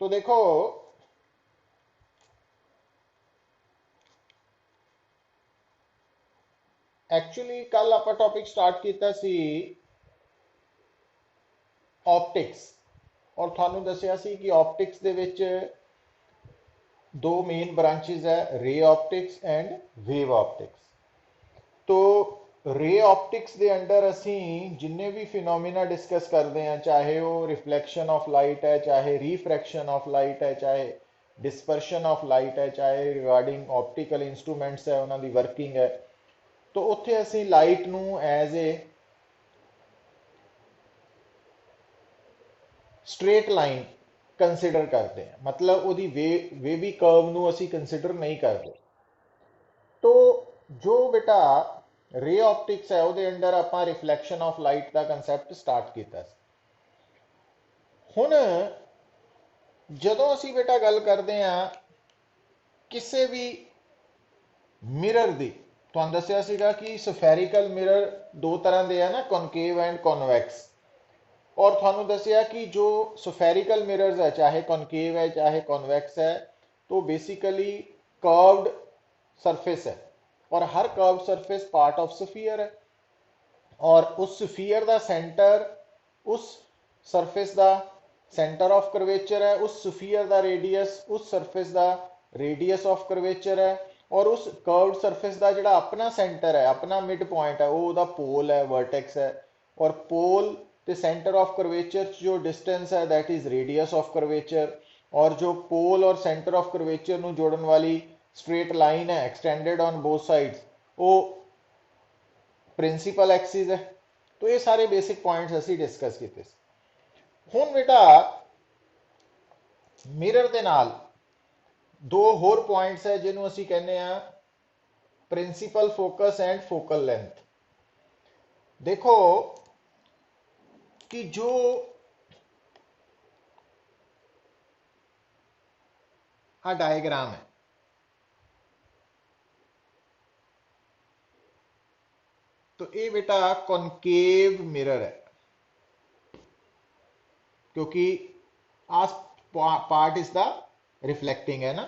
तो देखो, एक्चुअली कल आप टॉपिक स्टार्ट किया सी ऑप्टिक्स, और थानू दसिया सी कि ऑप्टिक्स दे विच दो मेन ब्रांचेस है, ray optics and wave optics. तो रे ऑप्टिक्स के अंडर असी जिन्ने भी फिनोमिना डिस्कस करते हैं, चाहे वो रिफ्लैक्शन ऑफ लाइट है, चाहे रिफ्रैक्शन ऑफ लाइट है, चाहे डिस्पर्शन ऑफ लाइट है, चाहे रिगार्डिंग ऑप्टिकल इंस्ट्रूमेंट्स है उन्होंने वर्किंग है, तो उत्थे असी लाइट नू as a straight line consider करते हैं, मतलब वो वेवी कर्व नू असी कंसिडर नहीं करते। तो जो बेटा रे ऑप्टिक्स है ਉਹਦੇ ਅੰਡਰ ਆਪਾਂ reflection of light the concept start ਕੀਤਾ ਸੀ। ਹੁਣ ਜਦੋਂ ਅਸੀਂ ਬੇਟਾ ਗੱਲ ਕਰਦੇ ਆ ਕਿਸੇ ਵੀ ਮਿਰਰ ਦੀ, ਤੁਹਾਨੂੰ ਦੱਸਿਆ ਸੀਗਾ ਕਿ ਸਫੈਰਿਕਲ ਮਿਰਰ ਦੋ ਤਰ੍ਹਾਂ ਦੇ ਆ ਨਾ, ਕਨਕੇਵ ਐਂਡ ਕਨਵੈਕਸ। और थानू दसिया कि जो सफेरिकल मिरर्स है, चाहे कॉनकेव है चाहे कॉन्वेक्स है, तो बेसिकली कर्व्ड सरफेस है, और हर curved surface part of sphere है, और उस स्फीयर का सेंटर उस सरफेस का सेंटर ऑफ कर्वेचर है, उस स्फीयर का रेडियस उस सरफेस का रेडियस ऑफ कर्वेचर है, और उस कर्व्ड सरफेस का जो अपना सेंटर है, अपना मिड पॉइंट है, वो पोल है, वर्टेक्स है। और पोल तो सेंटर ऑफ कर्वेचर जो डिस्टेंस है that is radius of curvature, और जो पोल और सेंटर ऑफ कर्वेचर ਨੂੰ जोड़न वाली स्ट्रेट लाइन है एक्सटेंडेड ऑन बोथ साइड्स, वो प्रिंसीपल एक्सिस है। तो ये सारे बेसिक पॉइंट्स असी डिस्कस किए। हुण बेटा मिरर के नाल दो होर पॉइंट्स है जिन्हों असी कहने आ principal focus and focal length. देखो कि जो डायग्राम है, तो ये बेटा कॉनकेव मिरर है, क्योंकि आस पार्ट इज द रिफ्लेक्टिंग है ना।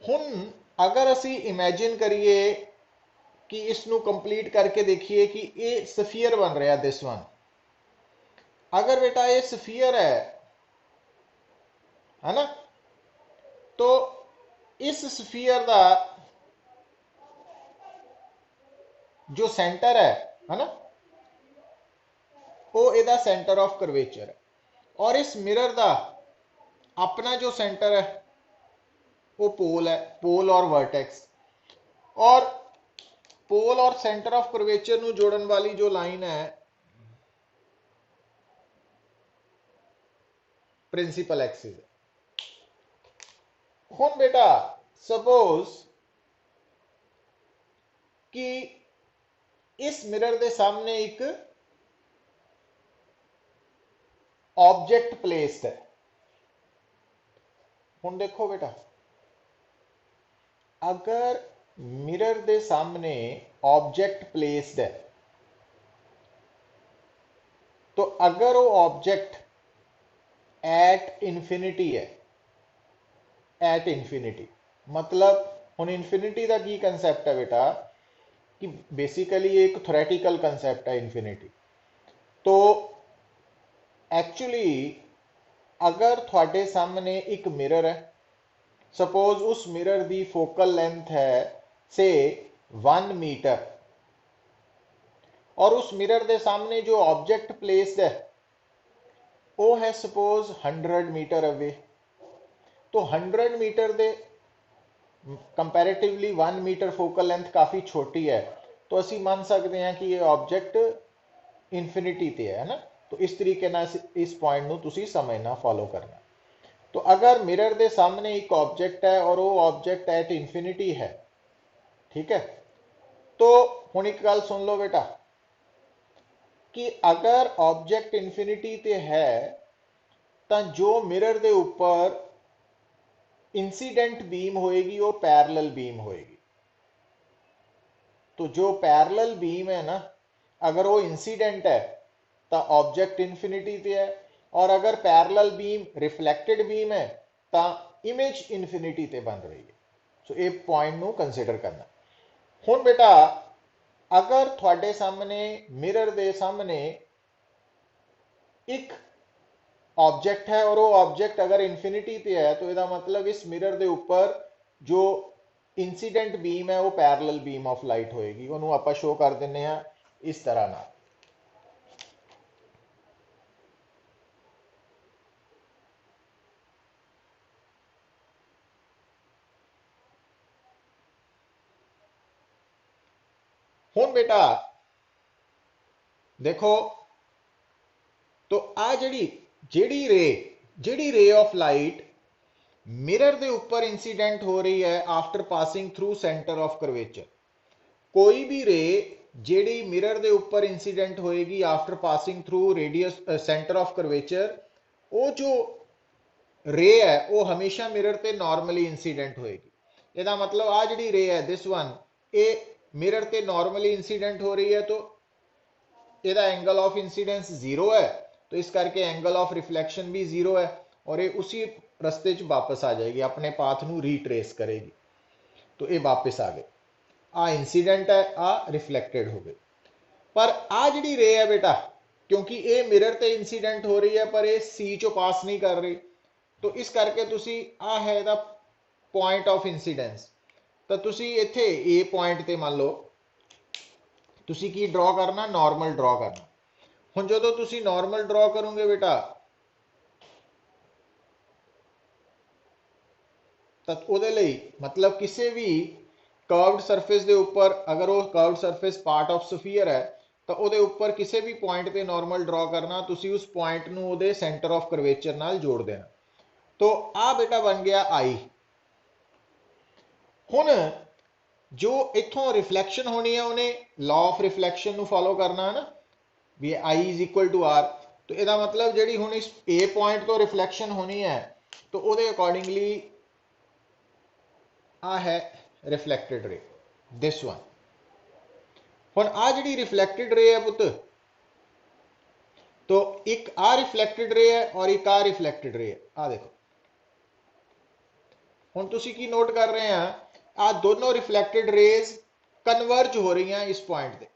हुन अगर असी इमेजिन करिए कि इसनु कंप्लीट करके देखिए कि ये स्फीयर बन रहा दिस वन। अगर बेटा ये स्फीयर है ना, तो इस स्फीयर का जो सेंटर है ना, वो एदा सेंटर ऑफ कर्वेचर है, और इस मिरर का अपना जो सेंटर है वो पोल है, पोल और वर्टेक्स। और पोल और सेंटर ऑफ कर्वेचर ਨੂੰ जोड़न वाली जो लाइन है प्रिंसिपल एक्सिस है। हुन बेटा सपोज कि इस मिरर के सामने एक ऑब्जेक्ट प्लेस्ड है। हुन देखो बेटा, अगर मिरर के सामने ऑब्जेक्ट प्लेस्ड है, तो अगर वो ऑब्जेक्ट एट इन्फिनिटी है, एट इन्फिनिटी मतलब हुन इन्फिनिटी का की कंसैप्ट है बेटा कि बेसिकली एक थ्योरेटिकल कंसैप्ट है इन्फिनिटी। तो एक्चुअली अगर थोड़े सामने एक मिरर है, सपोज उस मिरर की फोकल लेंथ है से 1 मीटर, और उस मिरर के सामने जो ऑब्जेक्ट प्लेस्ड है वो है सपोज 100 मीटर अवे। तो 100 मीटर के कंपैरेटिवली 1 मीटर फोकल लेंथ काफ़ी छोटी है, तो असी मान सकते हैं कि ये ऑब्जेक्ट इन्फिनिटी ते है ना। तो इस तरीके ना इस पॉइंट ਨੂੰ ਤੁਸੀਂ समझना फॉलो करना। तो अगर मिरर के सामने एक ऑब्जेक्ट है और वो ऑब्जेक्ट एट इन्फिनिटी है, ठीक है, तो हुण एक गल सुन लो बेटा कि अगर ऑब्जेक्ट इन्फिनिटी ते है तो जो मिरर के ऊपर इंसीडेंट बीम होएगी वो पैरेलल बीम होएगी। तो जो पैरेलल बीम है ना, अगर वो इंसीडेंट है तो ऑब्जेक्ट इन्फिनिटी पे है, और अगर पैरेलल बीम रिफ्लैक्टेड बीम है तो इमेज इन्फिनिटी ते बन रही है। सो ये पॉइंट ਨੂੰ ਕੰਸੀਡਰ ਕਰਨਾ। ਹੁਣ ਬੇਟਾ अगर ਤੁਹਾਡੇ सामने मिरर ਦੇ सामने एक ऑब्जेक्ट है और वो ऑब्जेक्ट अगर इन्फिनिटी पे है तो इसका मतलब इस मिरर के ऊपर जो इंसीडेंट बीम है वो पैरेलल बीम ऑफ लाइट होएगी। उन्होंने आप शो कर देने हैं इस तरह ना। हुण बेटा देखो तो आ जेड़ी रे ऑफ लाइट मिरर के ऊपर इंसीडेंट हो रही है after passing through centre of curvature. कोई भी रे जेड़ी मिरर के ऊपर इंसीडेंट होएगी after passing through radius centre of curvature, वो जो रे है वो हमेशा मिरर ते नॉर्मली इंसीडेंट होएगी। ਇਹਦਾ मतलब आ जी रे है दिस वन ये मिरर ते नॉर्मली इंसीडेंट हो रही है तो ਇਹਦਾ एंगल ऑफ इंसीडेंस जीरो है, तो इस करके एंगल ऑफ रिफ्लैक्शन भी जीरो है और ये उसी रस्ते च वापस आ जाएगी, अपने पाथ ਨੂੰ रीट्रेस करेगी। तो ये वापस आ गए, आ इंसीडेंट है आ रिफ्लैक्टेड हो गई। पर आ जी रे है बेटा क्योंकि ये मिरर ते इंसीडेंट हो रही है पर ये सी चो पास नहीं कर रही, तो इस करके तुसी आ है दा पॉइंट ऑफ इंसीडेंस। तो तुसी इत्थे ए पॉइंट ते मान लो तुसी की ड्रॉ करना, नॉर्मल ड्रॉ करना। हुण जदों तुसी नॉर्मल ड्रॉ करोगे बेटा तो ਉਹਦੇ ਲਈ मतलब किसी भी कर्व्ड सरफेस के ऊपर अगर वो curved surface part of sphere है तो ਉਹਦੇ ऊपर किसी भी पॉइंट पे नॉर्मल ड्रॉ करना, तुसी उस पॉइंट ਨੂੰ ਉਹਦੇ सेंटर ऑफ कर्वेचर नाल जोड़ देना। तो आ बेटा बन गया आई। हुण जो इथों रिफ्लैक्शन होनी है उन्हें लॉ ऑफ रिफ्लैक्शन ਨੂੰ फॉलो करना है ना भी I is equal to are. तो ਇਹਦਾ मतलब ਜਿਹੜੀ ਹੁਣ ਇਸ ए पॉइंट तो रिफ्लैक्शन होनी है तो ਉਹਦੇ अकॉर्डिंगली आ है रिफ्लैक्टेड रे दिस वन। हुण आ जी रिफ्लैक्टेड रे है पुत, तो एक आ रिफ्लैक्टेड रे है और एक आ रिफ्लैक्टेड रे है। आ देखो हुण तुसी की नोट कर रहे हैं आ दोनों रिफ्लैक्टेड रेज कन्वर्ज हो रही हैं इस पॉइंट पे,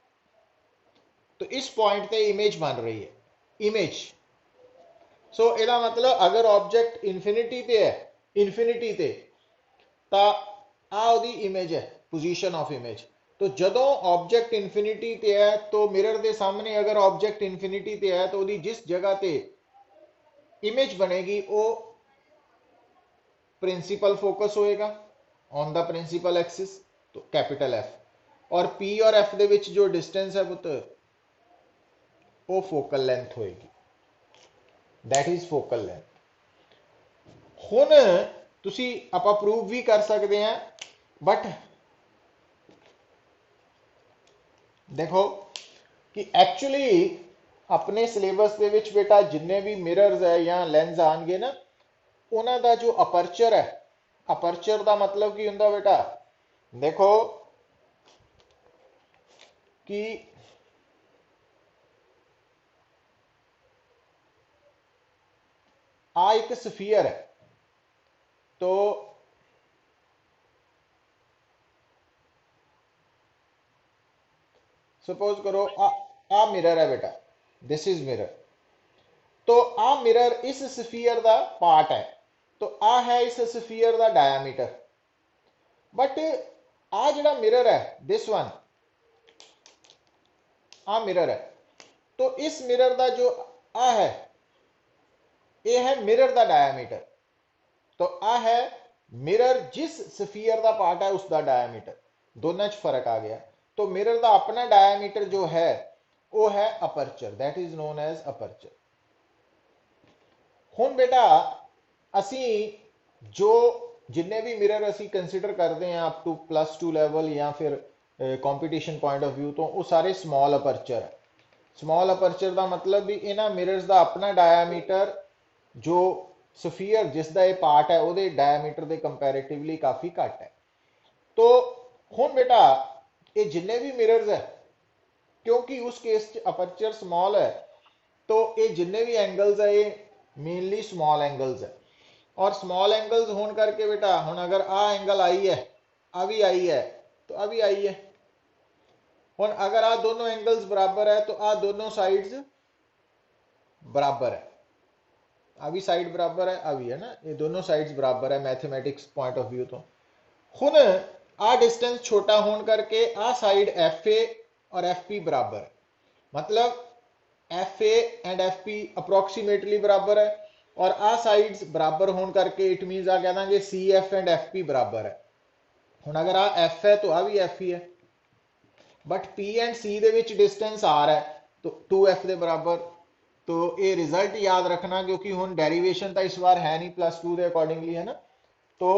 तो इस पॉइंट पे इमेज बन रही है इमेज। सो ਇਹਦਾ मतलब अगर ऑब्जेक्ट इन्फिनिटी पे है इन्फिनिटी ते तो आ ਉਹਦੀ इमेज है पोजीशन ऑफ इमेज। तो जदों ऑब्जेक्ट इन्फिनिटी ते है तो मिरर के सामने अगर ऑब्जेक्ट इन्फिनिटी ते है तो ਉਹਦੀ जिस जगह ते इमेज बनेगी वो प्रिंसिपल फोकस होएगा ऑन द प्रिंसिपल एक्सिस, तो कैपिटल एफ, और पी और एफ दे विच जो डिस्टेंस है पुत वो फोकल लेंथ होएगी, दैट इज फोकल लेंथ। हुण तुसी आपां प्रूव भी कर सकते हैं बट देखो कि एक्चुअली अपने सिलेबस दे विच बेटा जिन्ने भी मिरर्स है या लेंस आएंगे ना उन्हां दा जो अपर्चर है, अपर्चर का मतलब की हुंदा बेटा देखो कि आ एक स्फीयर है तो सपोज करो आ मिरर है बेटा, दिस इज मिरर, तो आ मिरर इस स्फीयर का पार्ट है, तो आ है इस स्फीयर का डायामीटर। बट आ जड़ा मिरर है दिस वन आ मिरर है, तो इस मिरर का जो आ है ये है मिरर का डायामीटर। तो आ है मिरर जिस स्फीयर का पार्ट है उसका डायामीटर, दोनों च फर्क आ गया। तो मिरर का अपना डायामीटर जो है वो है aperture, that is known as aperture. हुण बेटा असी जो जिन्ने भी मिरर असी कंसीडर करते हैं अप टू +2 लेवल या फिर कंपटीशन पॉइंट ऑफ व्यू तो वो सारे स्मॉल अपर्चर है। स्मॉल अपर्चर का मतलब भी इन्हां मिरर्स का अपना डायामीटर जो स्फीयर जिसका ये पार्ट है वो डायामीटर के कंपैरेटिवली काफ़ी घट है। तो हुण बेटा ये जिन्ने भी मिरर्स है क्योंकि उस केस अपर्चर स्मॉल है तो ये जिन्ने भी एंगल्स है ये मेनली स्मॉल एंगल्स है। और स्मॉल एंगल्स होने करके बेटा हुन अगर आ एंगल आई है, आ भी आई है, तो आ भी आई है। हुन अगर आ दोनों एंगल्स बराबर है तो आ दोनों साइड्स बराबर है, आ भी साइड बराबर है, आ भी है ना, ये दोनों साइड्स बराबर है मैथमेटिक्स पॉइंट ऑफ व्यू तो। हुन आ डिस्टेंस छोटा होने करके आ साइड एफ ए और एफ पी बराबर है, मतलब F A and F P approximately बराबर है, और आ साइड्स बराबर होने करके इट मीन आ कह देंगे C F and F P बराबर है। हुन अगर आ एफ है तो आ भी एफ ही है, बट पी एंड सी दे विच डिस्टेंस आर है तो 2f के बराबर। तो ये रिजल्ट याद रखना क्योंकि हुन डेरिवेशन तो इस बार है नहीं +2 के अकॉर्डिंगली है ना। तो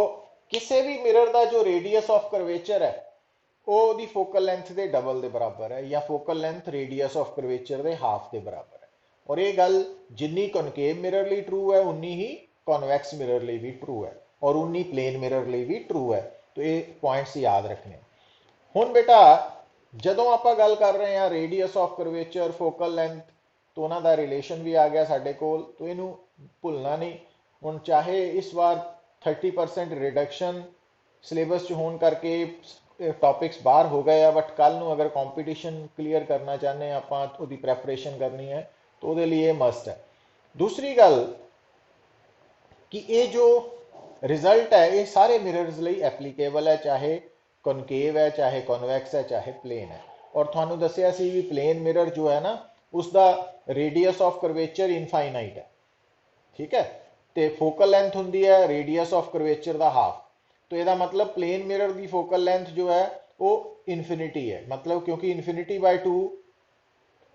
किसी भी मिरर का जो रेडियस ऑफ करवेचर है वो दी फोकल लेंथ के डबल के बराबर है, या focal length radius of curvature के हाफ के बराबर है। और ये गल जिन्नी कॉनकेव मिरर लिए ट्रू है उन्नी ही कॉन्वैक्स मिरर लिए भी ट्रू है, और उन्नी प्लेन मिरर लिए भी ट्रू है। तो ये पॉइंट्स याद रखने। हुन बेटा ਜਦੋਂ ਆਪਾਂ ਗੱਲ ਕਰ ਰਹੇ ਹਾਂ radius of curvature, focal length, तो ਉਹਨਾਂ ਦਾ ਰਿਲੇਸ਼ਨ ਵੀ ਆ ਗਿਆ ਸਾਡੇ ਕੋਲ, तो ਇਹਨੂੰ ਭੁੱਲਣਾ ਨਹੀਂ। ਹੁਣ ਚਾਹੇ ਇਸ ਵਾਰ 30% ਰਿਡਕਸ਼ਨ ਸਿਲੇਬਸ 'ਚ ਹੋਣ ਕਰਕੇ ਟੌਪਿਕਸ ਬਾਹਰ ਹੋ ਗਏ ਆ, ਬਟ ਕੱਲ ਨੂੰ ਅਗਰ ਕੰਪੀਟੀਸ਼ਨ ਕਲੀਅਰ ਕਰਨਾ ਚਾਹੁੰਦੇ ਆ ਆਪਾਂ, ਉਹਦੀ ਪ੍ਰੈਪਰੇਸ਼ਨ ਕਰਨੀ ਹੈ, तो ਉਹਦੇ ਲਈ ਇਹ ਮਸਟ ਹੈ। दूसरी गल कि ये जो रिजल्ट है ये सारे मिरर्स ਲਈ एप्लीकेबल है, चाहे कॉनकेव है, चाहे कॉन्वैक्स है, चाहे प्लेन है। और थानू दसिया सी भी प्लेन मिरर जो है ना उसका रेडियस ऑफ करवेचर इनफाइनाइट है, ठीक है। तो फोकल लेंथ होंगी है रेडियस ऑफ करवेचर का हाफ। तो यदा मतलब प्लेन मिरर की फोकल लेंथ जो है वो इनफिनिटी है, मतलब क्योंकि इनफिनिटी बाय 2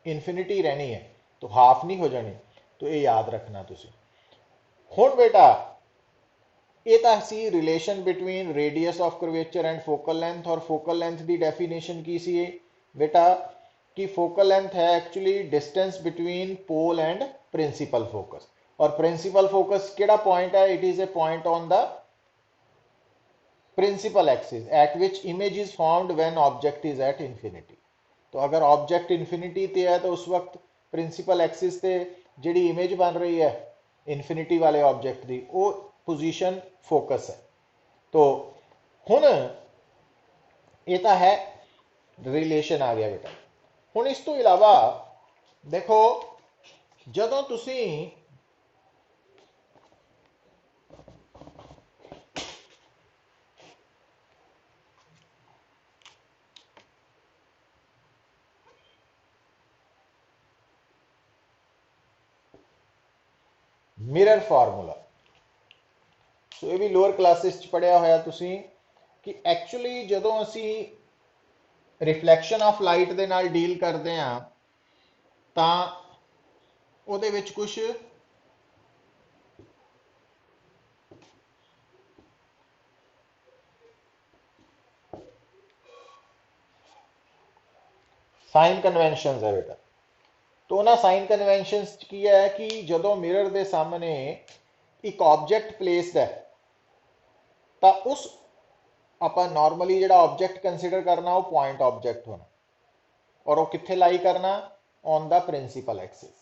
इनफिनिटी रहनी है तो हाफ नहीं हो जानी। तो ये याद रखना तुसी। हुण बेटा ये तो सी relation between radius of curvature and focal length. और फोकल लेंथ की डेफिनेशन की सी बेटा कि फोकल लेंथ है actually distance between pole and principal focus. और प्रिंसिपल फोकस केड़ा पॉइंट है, it is a point on the principal axis at which image is formed when object is at infinity. तो अगर ऑब्जेक्ट इन्फिनिटी ते है तो उस वक्त प्रिंसिपल एक्सिस ते जिहड़ी इमेज बन रही है इन्फिनिटी वाले ऑब्जेक्ट की वो पोजीशन फोकस है। तो हुण ये तो है रिलेशन आ गया बेटा। हुण इस तो इलावा देखो जदों तुसी मिरर फार्मूला, सो ये भी लोअर क्लासेस पढ़िया होया तुसी कि एक्चुअली जदों असी रिफ्लैक्शन ऑफ लाइट दे नाल डील करते हैं तां ਉਹਦੇ ਵਿੱਚ कुछ साइन कन्वेंशन है बेटा। तो उन्होंने साइन कन्वेंशन की है कि जदों मिरर के सामने एक ऑब्जेक्ट प्लेसड है तो उस आप नॉर्मली जो ऑब्जेक्ट कंसिडर करना वो पॉइंट ऑब्जेक्ट होना, और वो कितने लाई करना ऑन द प्रिंसिपल एक्सिस।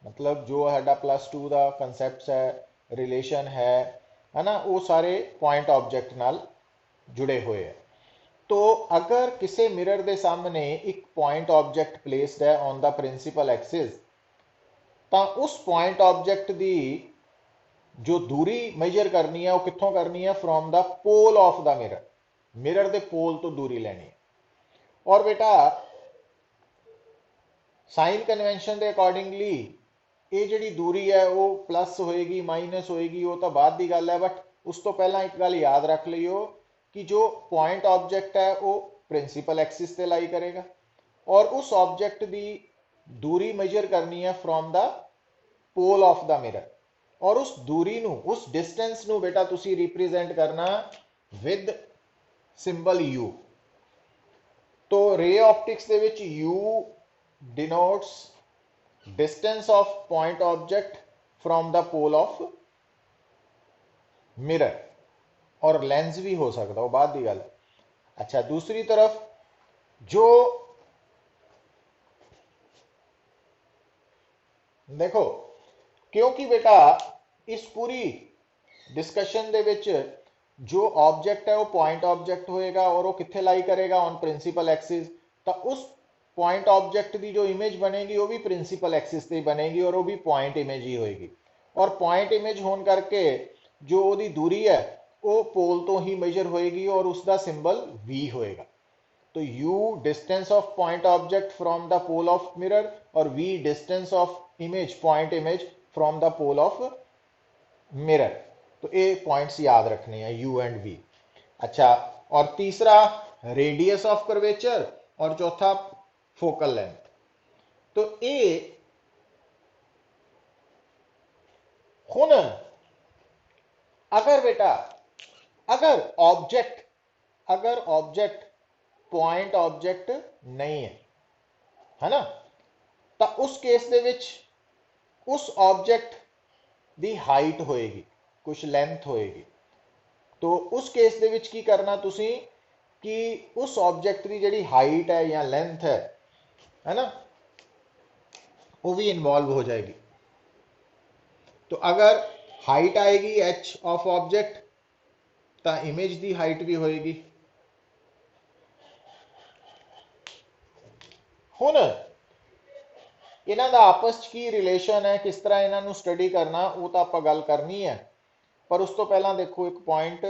मतलब जो साडा +2 का कंसैप्ट है रिलेशन है ना, वो सारे पॉइंट ऑब्जेक्ट नाल जुड़े हुए हैं। तो अगर किसी मिरर के सामने एक पॉइंट ऑब्जेक्ट प्लेसड है ऑन द प्रिंसिपल एक्सिस तो उस पॉइंट ऑब्जेक्ट की जो दूरी मेजर करनी है वो कितों करनी है, from the pole of the mirror. Mirror के पोल तो दूरी लेनी है। और बेटा साइन कन्वेंशन के अकॉर्डिंगली ये जी दूरी है वो प्लस होएगी माइनस होएगी वो तो बाद की गल है, बट उस तो पहला एक गल याद रख लियो कि जो पॉइंट ऑब्जेक्ट है वो प्रिंसिपल एक्सिस से लाई करेगा, और उस ऑब्जेक्ट की दूरी मेजर करनी है from the pole of the mirror. और उस दूरी नू उस डिस्टेंस नू बेटा तुसी रिप्रेजेंट करना विद सिंबल U। तो रे ऑप्टिक्स दे विच U denotes distance of point object from the pole of mirror, और लेंस भी हो सकता वो बाद की गल। अच्छा दूसरी तरफ जो देखो क्योंकि बेटा इस पूरी डिस्कशन दे विच जो ऑब्जेक्ट है वो पॉइंट ऑब्जेक्ट होएगा और वो कित्थे लाई करेगा ऑन प्रिंसीपल एक्सिस। तो उस पॉइंट ऑब्जेक्ट की जो इमेज बनेगी वो भी प्रिंसीपल एक्सिस से ही बनेगी और वो भी पॉइंट इमेज ही होएगी। और पॉइंट इमेज होने करके जो ਉਹਦੀ दूरी है वो पोल तो ही मेजर होएगी और उसका सिंबल v होएगा। तो u distance of point object from the pole of mirror और v distance of image point image from the pole of mirror. तो ये पॉइंट्स याद रखने हैं u एंड v। अच्छा, और तीसरा रेडियस ऑफ कर्वेचर और चौथा फोकल लेंथ। तो ये हुन अगर बेटा अगर ऑब्जेक्ट पॉइंट ऑब्जेक्ट नहीं है ना, तो उस केस दे विच उस ऑब्जेक्ट दी हाइट होएगी, कुछ लेंथ होएगी। तो उस केस दे विच की करना तुसी कि उस ऑब्जेक्ट की जिहड़ी हाइट है या लेंथ है ना, वो भी इन्वॉल्व हो जाएगी। तो अगर हाइट आएगी h ऑफ ऑब्जेक्ट तो इमेज की हाइट भी होएगी। हुन इन्हां दा आपस च की रिलेशन है, किस तरह इन्हां नूं स्टडी करना, वो तो आपां गल करनी है। पर उस तो पहला देखो एक पॉइंट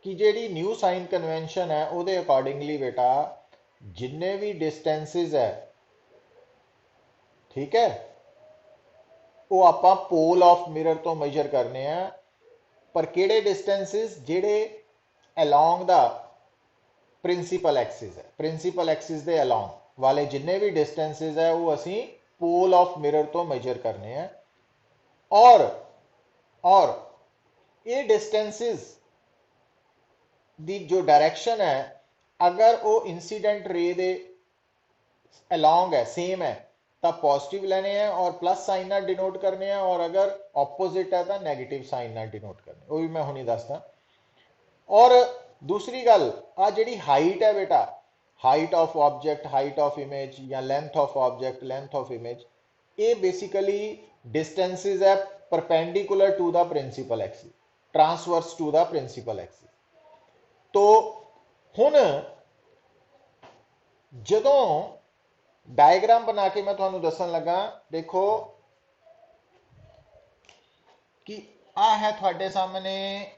कि जिहड़ी न्यू साइन कन्वेंशन है उहदे अकॉर्डिंगली बेटा जिन्ने भी डिस्टेंसिस है, ठीक है, वो आपां पोल ऑफ मिरर तो मेजर करने हैं। पर किहड़े डिस्टेंसिस जिहड़े अलोंग द प्रिंसीपल एक्सिस है, प्रिंसीपल डिस्टेंस दे अलोंग वाले जिन्ने भी डिस्टेंसिस है वो असी पोल ऑफ मिरर तो मेजर करने हैं। और ये डिस्टेंसिस दी जो डायरेक्शन है अगर वो इंसीडेंट रे दे अलोंग है, सेम है, तो पॉजिटिव लेने हैं और प्लस साइन ना डिनोट करने हैं, और अगर ऑपोजिट है तो नेगेटिव साइन ना डिनोट करने, वो भी मैं हुणी दसदा। और दूसरी गल आ जिहड़ी हाइट है बेटा, height of object, height of image या length of object, length of image, ये बेसिकली डिस्टेंसेस है perpendicular to the principal axis, transverse to the principal axis. तो हुन जदों डायग्राम बना के मैं तुहानू दसन लगा, देखो कि आ है थोड़े सामने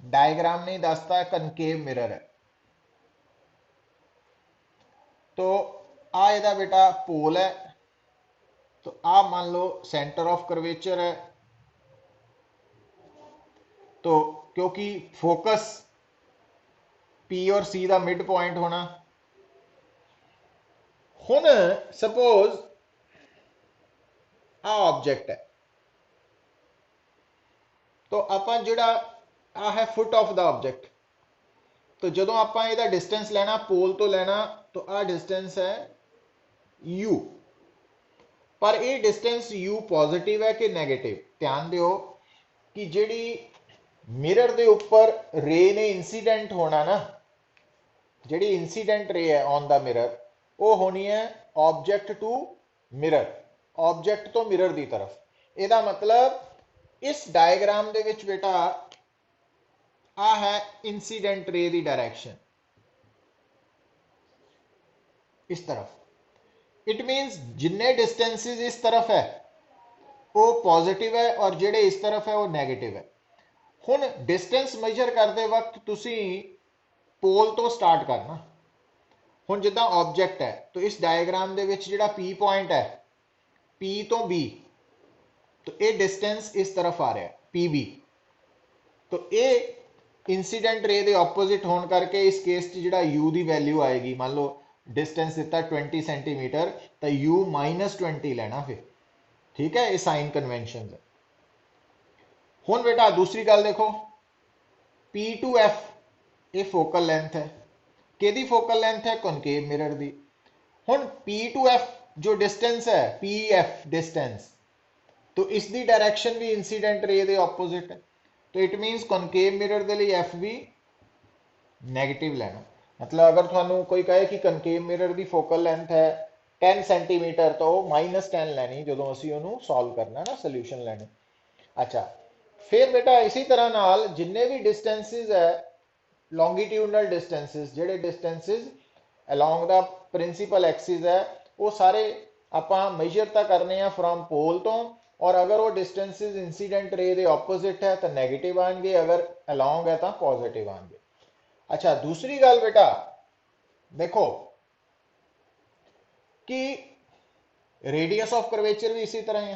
डायग्राम नहीं दसता कनकेव मिरर है। तो आ इहदा बेटा पोल है, तो आ मान लो सेंटर ऑफ कर्वेचर है। तो क्योंकि फोकस P और C का मिड पॉइंट होना। हुन सपोज आ ऑब्जेक्ट है, तो आपां जिहड़ा आ है फुट ऑफ द ऑब्जेक्ट, तो जदों आपां इहदा डिस्टेंस लेना पोल तो लेना, तो आ डिस्टेंस है u। पर यह डिस्टेंस u पॉजिटिव है कि नेगेटिव, ध्यान दियो कि जिहड़ी मिरर दे ऊपर रे ने इंसीडेंट होना ना, जिहड़ी इंसीडेंट रे है ऑन द मिरर, वो होनी है ऑब्जेक्ट टू मिरर, ऑब्जेक्ट तो मिरर की तरफ। ਇਹਦਾ मतलब इस डायग्राम दे विच बेटा आ है इंसीडेंट रे की डायरेक्शन इस तरफ। इट मीनस जिन्ने डिस्टेंसेस इस तरफ है वो पॉजिटिव है और जिहड़े इस तरफ है वो नेगेटिव है। हुन डिस्टेंस मेजर करते वक्त तुसी पोल तो स्टार्ट करना। हुन जिद्दां ऑब्जेक्ट है, तो इस डायग्राम दे विच जिहड़ा P पॉइंट है, P तो B, तो ये डिस्टेंस इस तरफ आ रहा है PB। तो ये इंसीडेंट रे दे ऑपोजिट होने करके इस केस जिहड़ा U की वैल्यू आएगी, मान लो डिस्टेंस दिता 20 सेंटीमीटर, तो U -20 लेना फिर, ठीक है, ये साइन कन्वेंशन है। हुन बेटा दूसरी गल देखो, P टू F ये फोकल लेंथ है, किहदी फोकल लेंथ है, कॉनकेव मिरर दी। हुन P टू F जो डिस्टेंस है PF डिस्टेंस, तो इसकी डायरेक्शन भी इंसीडेंट रे दे ऑपोजिट है। तो इट मीनस कॉनकेव मिरर दे लिए F भी नेगेटिव लेना। मतलब अगर थानू कोई कहे कि कनकेव मिरर की फोकल लेंथ है 10 ਸੈਂਟੀਮੀਟਰ ਤੋਂ -10 ਲੈਣੀ ਜਦੋਂ ਅਸੀਂ ਉਹਨੂੰ ਸੋਲਵ ਕਰਨਾ ਨਾ, ਸੋਲੂਸ਼ਨ ਲੈਣੀ। ਅੱਛਾ, ਫਿਰ ਬੇਟਾ ਇਸੇ ਤਰ੍ਹਾਂ ਨਾਲ ਜਿੰਨੇ ਵੀ ਡਿਸਟੈਂसेस ਹੈ, ਲੌਂਗੀਟਿਊਡਨਲ ਡਿਸਟੈਂसेस, ਜਿਹੜੇ ਡਿਸਟੈਂसेस ਅਲੋਂਗ ਦਾ ਪ੍ਰਿੰਸੀਪਲ ਐਕਸਿਸ ਹੈ, ਉਹ ਸਾਰੇ ਆਪਾਂ ਮੇਜਰ ਤਾਂ ਕਰਨੇ ਆ ਫਰੋਮ ਪੋਲ ਤੋਂ। ਔਰ ਅਗਰ ਉਹ ਡਿਸਟੈਂसेस इंसीडेंट रे ਦੇ ਆਪੋजिट है तो नेगेटिव आएंगे, अगर अलोंग है तो पॉजिटिव आएंगे। अच्छा, दूसरी गल बेटा देखो कि रेडियस ऑफ कर्वेचर भी इसी तरह है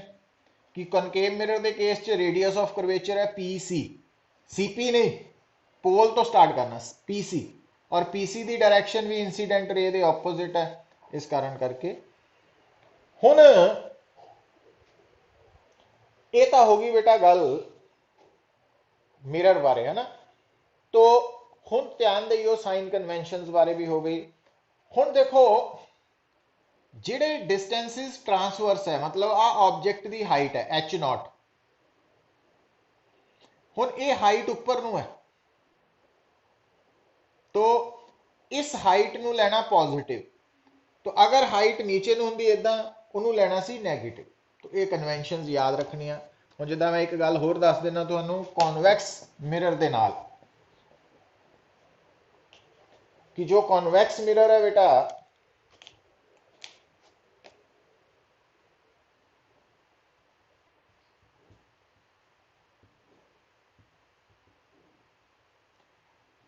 कि कॉनकेव मिरर के केस च रेडियस ऑफ कर्वेचर है पीसी, सीपी नहीं, पोल तो स्टार्ट करना पीसी, और पीसी की डायरेक्शन भी इंसीडेंट रे के ऑपोजिट है। इस कारण करके हुण ये तो होगी बेटा गल मिरर बारे, है ना। तो हुण ध्यान दियो साइन कन्वेंशनस बारे भी हो गई। हुण देखो जिहड़े डिस्टेंसेस ट्रांसवर्स है, मतलब आ ऑब्जेक्ट की हाइट है h0, हुण ये हाइट उपर नूं है, तो इस हाइट नूं लेना पॉजिटिव, तो अगर हाइट नीचे नूं हुंदी इदां उहनूं लेना सी नैगेटिव। तो ये कन्वेंशनस याद रखनिया। हुण जिद्दां मैं एक गल होर दस देना तुहानूं कॉन्वैक्स मिरर दे नाल, कि जो कॉन्वैक्स मिरर है बेटा,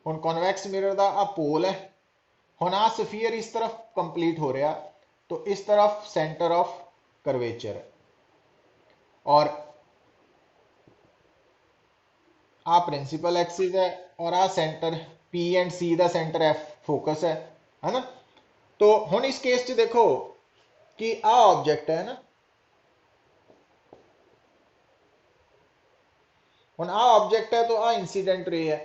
हुण कॉन्वैक्स मिरर दा आ पोल है, हुण आ सफीयर इस तरफ कंप्लीट हो रहा, तो इस तरफ सेंटर ऑफ कर्वेचर है, और आ प्रिंसिपल एक्सिस है, और आ सेंटर पी एंड सी का सेंटर एफ फोकस है ना। तो हुण इस केस च देखो कि आ ऑब्जेक्ट है ना, हुण आ ऑब्जेक्ट है तो आ इंसीडेंट रे है।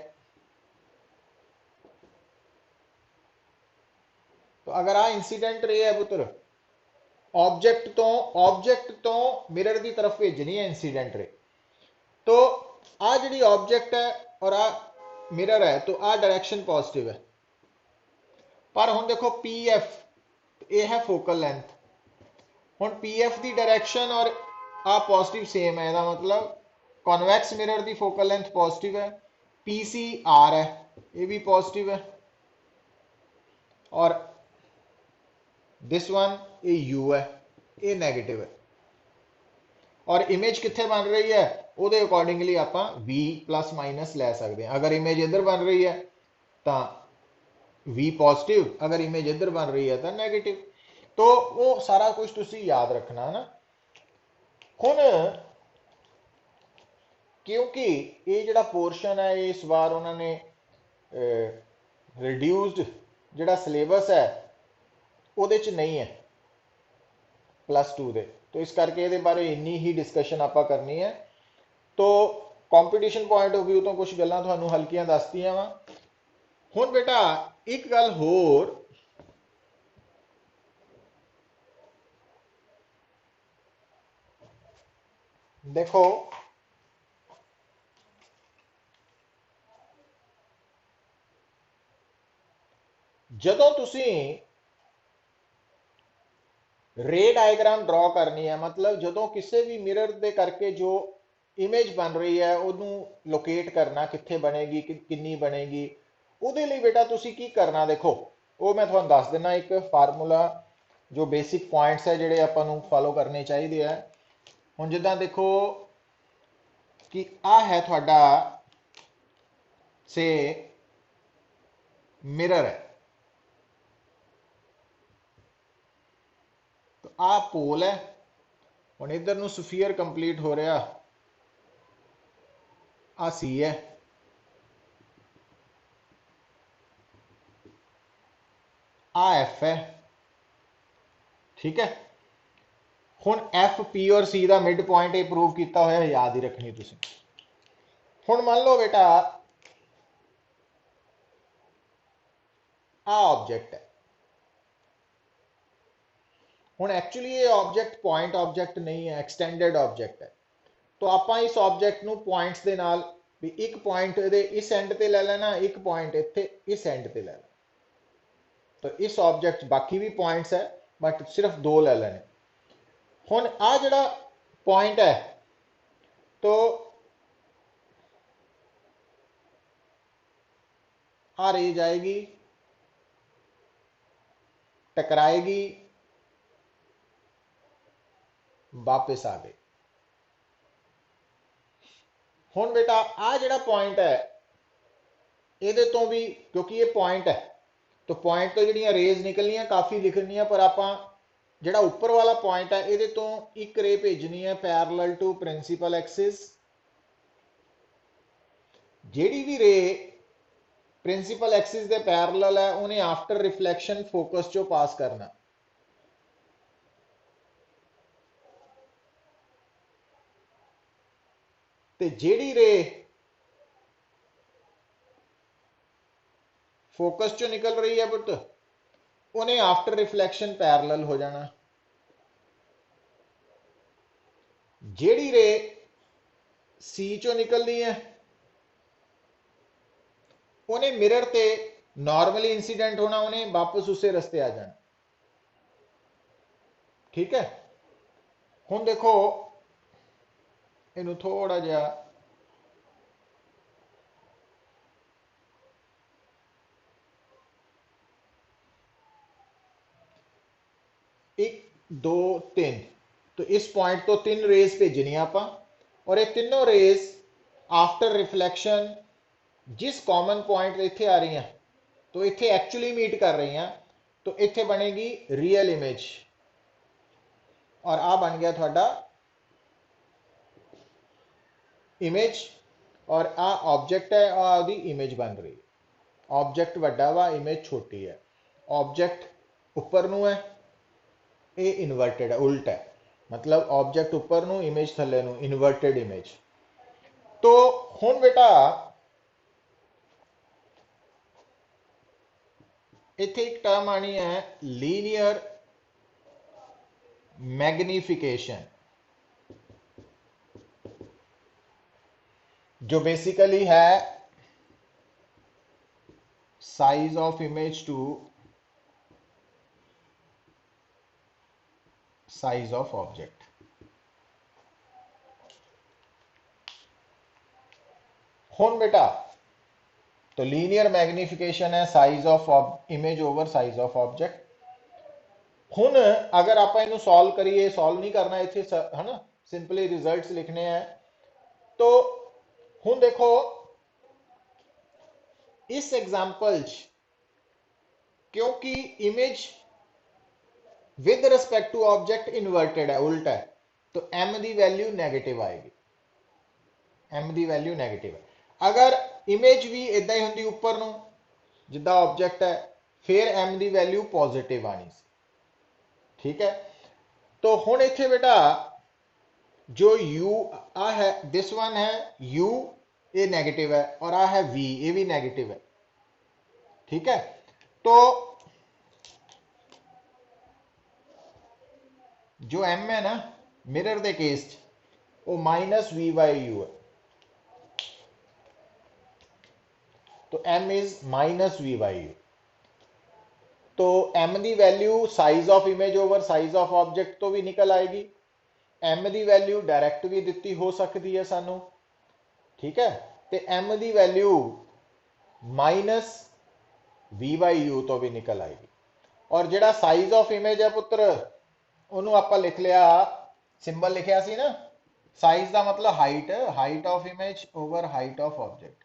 तो अगर आ इंसीडेंट रे है पुत्र, ऑब्जेक्ट तो मिरर की तरफ भेजनी है इंसीडेंट रे, तो आ जी ऑब्जेक्ट है और आ मिरर है, तो आ डायरेक्शन पॉजिटिव है। पर हुण देखो पी एफ ये है फोकल लेंथ, हुण पी एफ की डायरेक्शन और आ पॉजिटिव सेम है, इसका मतलब कॉन्वैक्स मिरर की फोकल लेंथ पॉजिटिव है, पी सी आर है ये भी पॉजिटिव है, और दिस वन ये यू है ये नैगेटिव है। और इमेज कितने बन रही है वो अकॉर्डिंगली आप वी प्लस माइनस लै सकते हैं। अगर इमेज इधर बन रही है तो वी पॉजिटिव, अगर इमेज इधर बन रही है तो नैगेटिव। तो वो सारा कुछ तुसी याद रखना ना। हुण क्योंकि ये जिहड़ा पोर्शन है इस बार उन्होंने रिड्यूस्ड जिहड़ा सिलेबस है उहदे च नहीं है +2 दे, तो इस करके ये बारे इन्नी ही डिस्कशन आप करनी है। तो कॉम्पीटिशन पॉइंट ऑफ व्यू तो कुछ गल्लां तुहानूं हल्कियां दसतियां वा। हुण बेटा एक गल होर, देखो जदों तुसी रे डायग्राम ड्रॉ करनी है, मतलब जदों किसी भी मिरर दे करके जो इमेज बन रही है उन्होंने लोकेट करना कित्थे बनेगी किन्नी बनेगी, उहदे लई बेटा तुसी की करना देखो वो मैं तुहानूं दस देना एक फार्मूला जो बेसिक पॉइंट्स है जिहड़े आपां नूं फॉलो करने चाहिए है। हुण जिद्दां देखो कि आ है तुहाडा से मिरर है, तो आ पोल है, हुण इधर नूं स्फीयर कंप्लीट हो रहा, आ सी है, आ एफ है, ठीक है। हुण एफ पी और सी का मिड पॉइंट ये प्रूव किया होया याद ही रखनी तुसीं। हुण मान लो बेटा आ ऑब्जेक्ट है, हुण एक्चुअली ये ऑब्जेक्ट पॉइंट ऑब्जेक्ट नहीं है, एक्सटेंडेड ऑब्जेक्ट है। तो आप इस ऑब्जेक्ट नूं पॉइंट्स दे नाल भी एक पॉइंट दे इस एंड ते ले लेना, एक पॉइंट इत्थे इस एंड ते ले लेना। तो इस ऑब्जेक्ट बाकी भी पॉइंट्स है, बट सिर्फ दो ले लेने। हुण आ जिहड़ा पॉइंट है, तो आ रे जाएगी, टकराएगी, वापस आ गई। हुण बेटा आ जिहड़ा पॉइंट है, ये तो भी क्योंकि ये पॉइंट है, तो पॉइंट तो जिहड़ियां रेज निकलनियां काफ़ी लिखनियां, पर आपां जिहड़ा उपर वाला पॉइंट है ये तो एक रे भेजनी है पैरलल टू प्रिंसीपल एक्सिस। जिहड़ी भी रे प्रिंसीपल एक्सिस दे पैरलल है उन्हें आफ्टर रिफ्लैक्शन फोकस चो पास करना। ते जिहड़ी रे फोकस चो निकल रही है पुत, उन्हें आफ्टर रिफ्लैक्शन पैरलल हो जाना। जिहड़ी रे सी चो निकलनी है उन्हें मिरर ते नॉर्मली इंसीडेंट होना, उन्हें वापस उसे रस्ते आ जाना। ठीक है, हुण देखो इनू थोड़ा जिहा एक दो तीन, तो इस पॉइंट तो तीन रेज भेजनियां आपां, और ये तीनों रेज आफ्टर रिफ्लैक्शन जिस कॉमन पॉइंट इत्थे आ रही हैं, तो इत्थे एक्चुअली मीट कर रही हैं, तो इत्थे बनेगी रियल इमेज, और आ बन गया थोड़ा इमेज, और आ ऑब्जेक्ट है और आदि इमेज बन रही। ऑब्जेक्ट वड्डा वा, इमेज छोटी है। ऑब्जेक्ट ऊपर नू है, ये इनवर्टेड है, उल्टा है, मतलब ऑब्जेक्ट ऊपर नू, इमेज थले नू, इनवर्टेड इमेज। तो हुण बेटा इत्थे एक टर्म आनी है लीनियर मैग्निफिकेशन, जो बेसिकली है size of image to size of object. हुण बेटा तो लीनियर मैग्निफिकेशन है size of image over size of object. हुण अगर आप इनू सॉल्व करिए, सॉल्व नहीं करना इत्थे है ना, सिंपली रिजल्ट्स लिखने हैं। तो हुण देखो इस एग्जाम्पल क्योंकि image with respect to object inverted है, उल्टा है, तो एम की वैल्यू नेगेटिव आएगी। एम की वैल्यू नेगेटिव है। अगर इमेज भी इदा ही होंगी उपर नू जिदा ऑब्जेक्ट है, फिर एम की वैल्यू पॉजिटिव आनी सी। ठीक है, तो हुण इत्थे बेटा जो u आ है, दिस वन है u, ये नेगेटिव है, और आ है v, ये भी नेगेटिव है। ठीक है, तो जो m है ना मिरर दे केस वो माइनस वी बाई यू है, तो m is minus v by u. तो m की वैल्यू size of image over size of object तो भी निकल आएगी। m की वैल्यू डायरैक्ट भी दी हो सकती है सानू। ठीक है, तो m की वैल्यू माइनस वी बाई यू तो भी निकल आएगी। और जिहड़ा साइज ऑफ इमेज है पुत्र, उन्होंने आप लिख लिया, सिंबल लिखिया सी ना, साइज का मतलब height, height of image over height of object,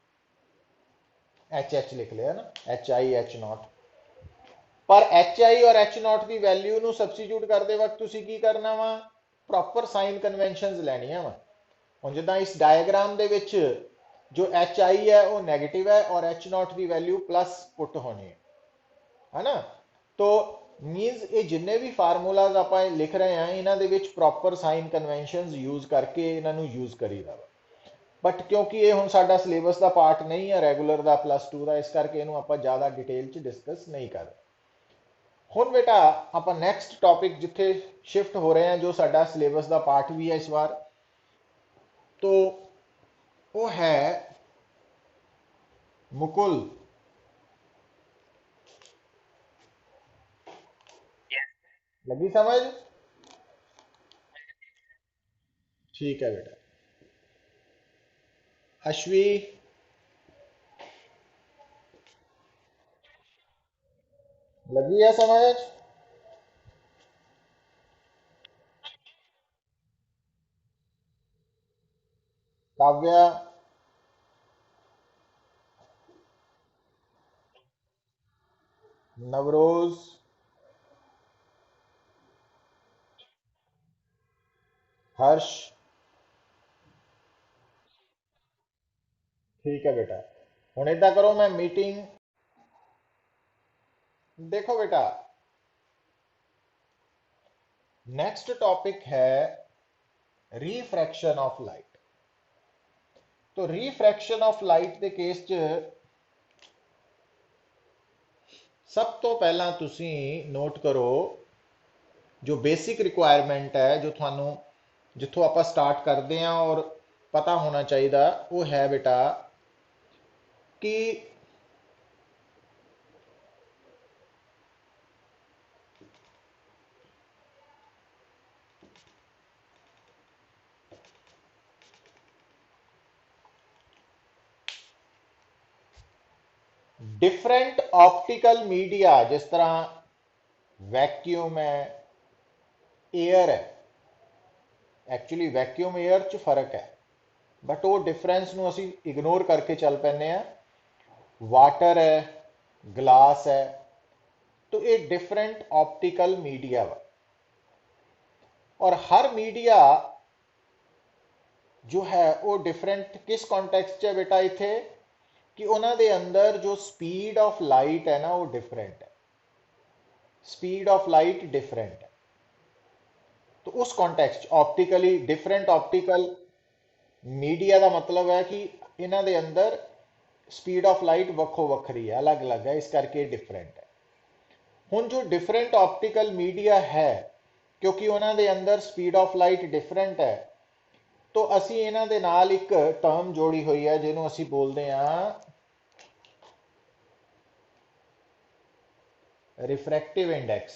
H H लिख लिया ना, एच आई एच नॉट। पर एच आई और एच नॉट की वैल्यू ਨੂੰ सबस्टिट्यूट करते वक्त ਤੁਸੀਂ ਕੀ ਕਰਨਾ ਵਾ, ਪ੍ਰੋਪਰ ਸਾਈਨ ਕਨਵੈਨਸ਼ਨਸ ਲੈਣੀਆਂ ਵਾ। ਹੁਣ ਜਿੱਦਾਂ ਇਸ ਡਾਇਗਰਾਮ ਦੇ ਵਿੱਚ जो एच आई है वो नेगेटिव है और एच नॉट की वैल्यू प्लस पुट होनी है ना। तो मीनस ये जिन्ने भी फार्मूलाज आप लिख रहे हैं इन्हों के प्रॉपर साइन कन्वेंशन यूज करके इन्हों यूज करीदा वा। बट क्योंकि ये हम साडा सिलेबस का पार्ट नहीं है रेगूलर का +2 का, इस करके इनू आप ज़्यादा डिटेल च डिस्कस नहीं कर। हुण बेटा आप नैक्सट टॉपिक जिथे शिफ्ट हो रहे हैं, जो साडा सिलेबस का पार्ट भी है इस बार, तो वो है मुकुल। लगी समझ? ठीक है बेटा। अश्वी, लगी है समझ? काव्या, नवरोज, हर्ष। ठीक है बेटा। हूँ इदा करो, मैं मीटिंग, देखो बेटा, नेक्स्ट टॉपिक है रिफ्रैक्शन ऑफ लाइट। तो रिफ्रैक्शन ऑफ लाइट के केस च सब तो पहला तुसी नोट करो, जो बेसिक रिक्वायरमेंट है जो थानू जिथों आप स्टार्ट करते हैं और पता होना चाहिए, वो है बेटा कि डिफरेंट ऑप्टिकल मीडिया, जिस तरह वैक्यूम है, एयर है। एक्चुअली वैक्यूम एयर च फर्क है, बट वो डिफरेंस ਨੂੰ ਅਸੀਂ ਇਗਨੋਰ ਕਰਕੇ ਚੱਲ ਪੈਂਦੇ ਆ। वाटर है, ग्लास है, तो ये डिफरेंट ऑप्टिकल मीडिया वा। और हर मीडिया जो है वो डिफरेंट किस कॉन्टेक्स्ट है बेटा इथे, कि उन्होंने अंदर जो स्पीड ऑफ लाइट है ना वो डिफरेंट है, स्पीड ऑफ लाइट डिफरेंट है। तो उस context optically different optical media का मतलब है कि इन्हों के अंदर स्पीड ऑफ लाइट वक्खो वक्री है, अलग अलग है, इस करके डिफरेंट है। हुण जो डिफरेंट ऑप्टिकल मीडिया है, क्योंकि उन्होंने अंदर स्पीड ऑफ लाइट डिफरेंट है, तो असी इन्हों के नाल एक टर्म जोड़ी हुई है जिन्हों असी बोलते हैं रिफ्रैक्टिव इंडेक्स।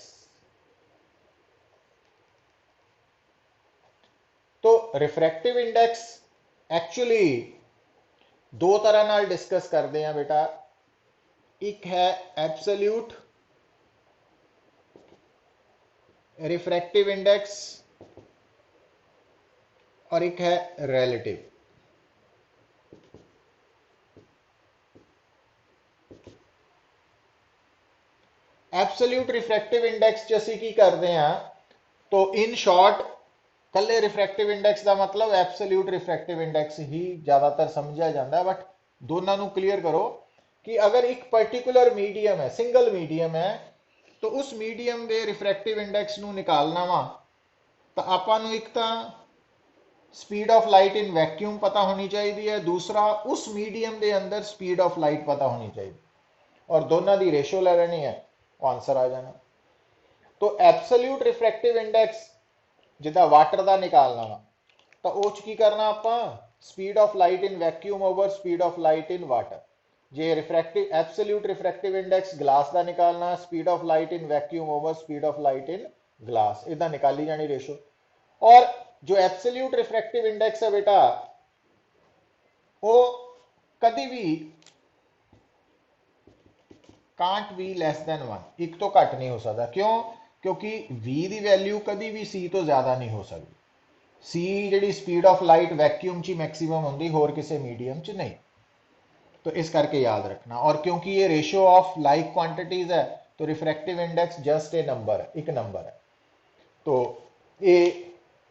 तो रिफ्रैक्टिव इंडेक्स एक्चुअली दो तरह नाल डिस्कस करते हैं बेटा। एक है एब्सोल्यूट रिफ्रैक्टिव इंडेक्स और एक है रिलेटिव। एब्सोल्यूट रिफ्रैक्टिव इंडेक्स च असी की करते हैं, तो इन शॉर्ट कल्ले रिफ्रैक्टिव इंडेक्स का मतलब एब्सोल्यूट रिफ्रैक्टिव इंडेक्स ही ज़्यादातर समझा जाता है। बट दोनों को क्लीयर करो कि अगर एक पर्टिकुलर मीडियम है, सिंगल मीडियम है, तो उस मीडियम के रिफ्रैक्टिव इंडेक्स को निकालना वा, तो आपां एक तो speed of light in vacuum पता होनी चाहिए है, दूसरा उस मीडियम के अंदर स्पीड ऑफ लाइट पता होनी चाहिए, और दोनों की रेशो ले लेनी है, आंसर आ जाना। तो एब्सोल्यूट रिफ्रैक्टिव इंडेक्स जिदा वाटर का निकालना वा, तो उस की करना आप speed of light in vacuum over speed of light in water. J refractive absolute refractive index glass का निकालना, speed of light in vacuum over speed of light in glass, इदा निकाली जानी रेशो। और जो एब्सोल्यूट रिफ्रैक्टिव इंडेक्स है बेटा, वो कभी भी can't be less than one, एक तो घट नहीं हो सकता। क्यों? क्योंकि v की वैल्यू कभी भी c तो ज्यादा नहीं हो सकती। c जी स्पीड ऑफ लाइट वैक्यूम च मैक्सीमम होंगी, होर किसी मीडियम च नहीं। तो इस करके याद रखना। और क्योंकि ये रेशियो ऑफ लाइक क्वांटिटीज है, तो refractive index just a number है, एक नंबर है। तो ये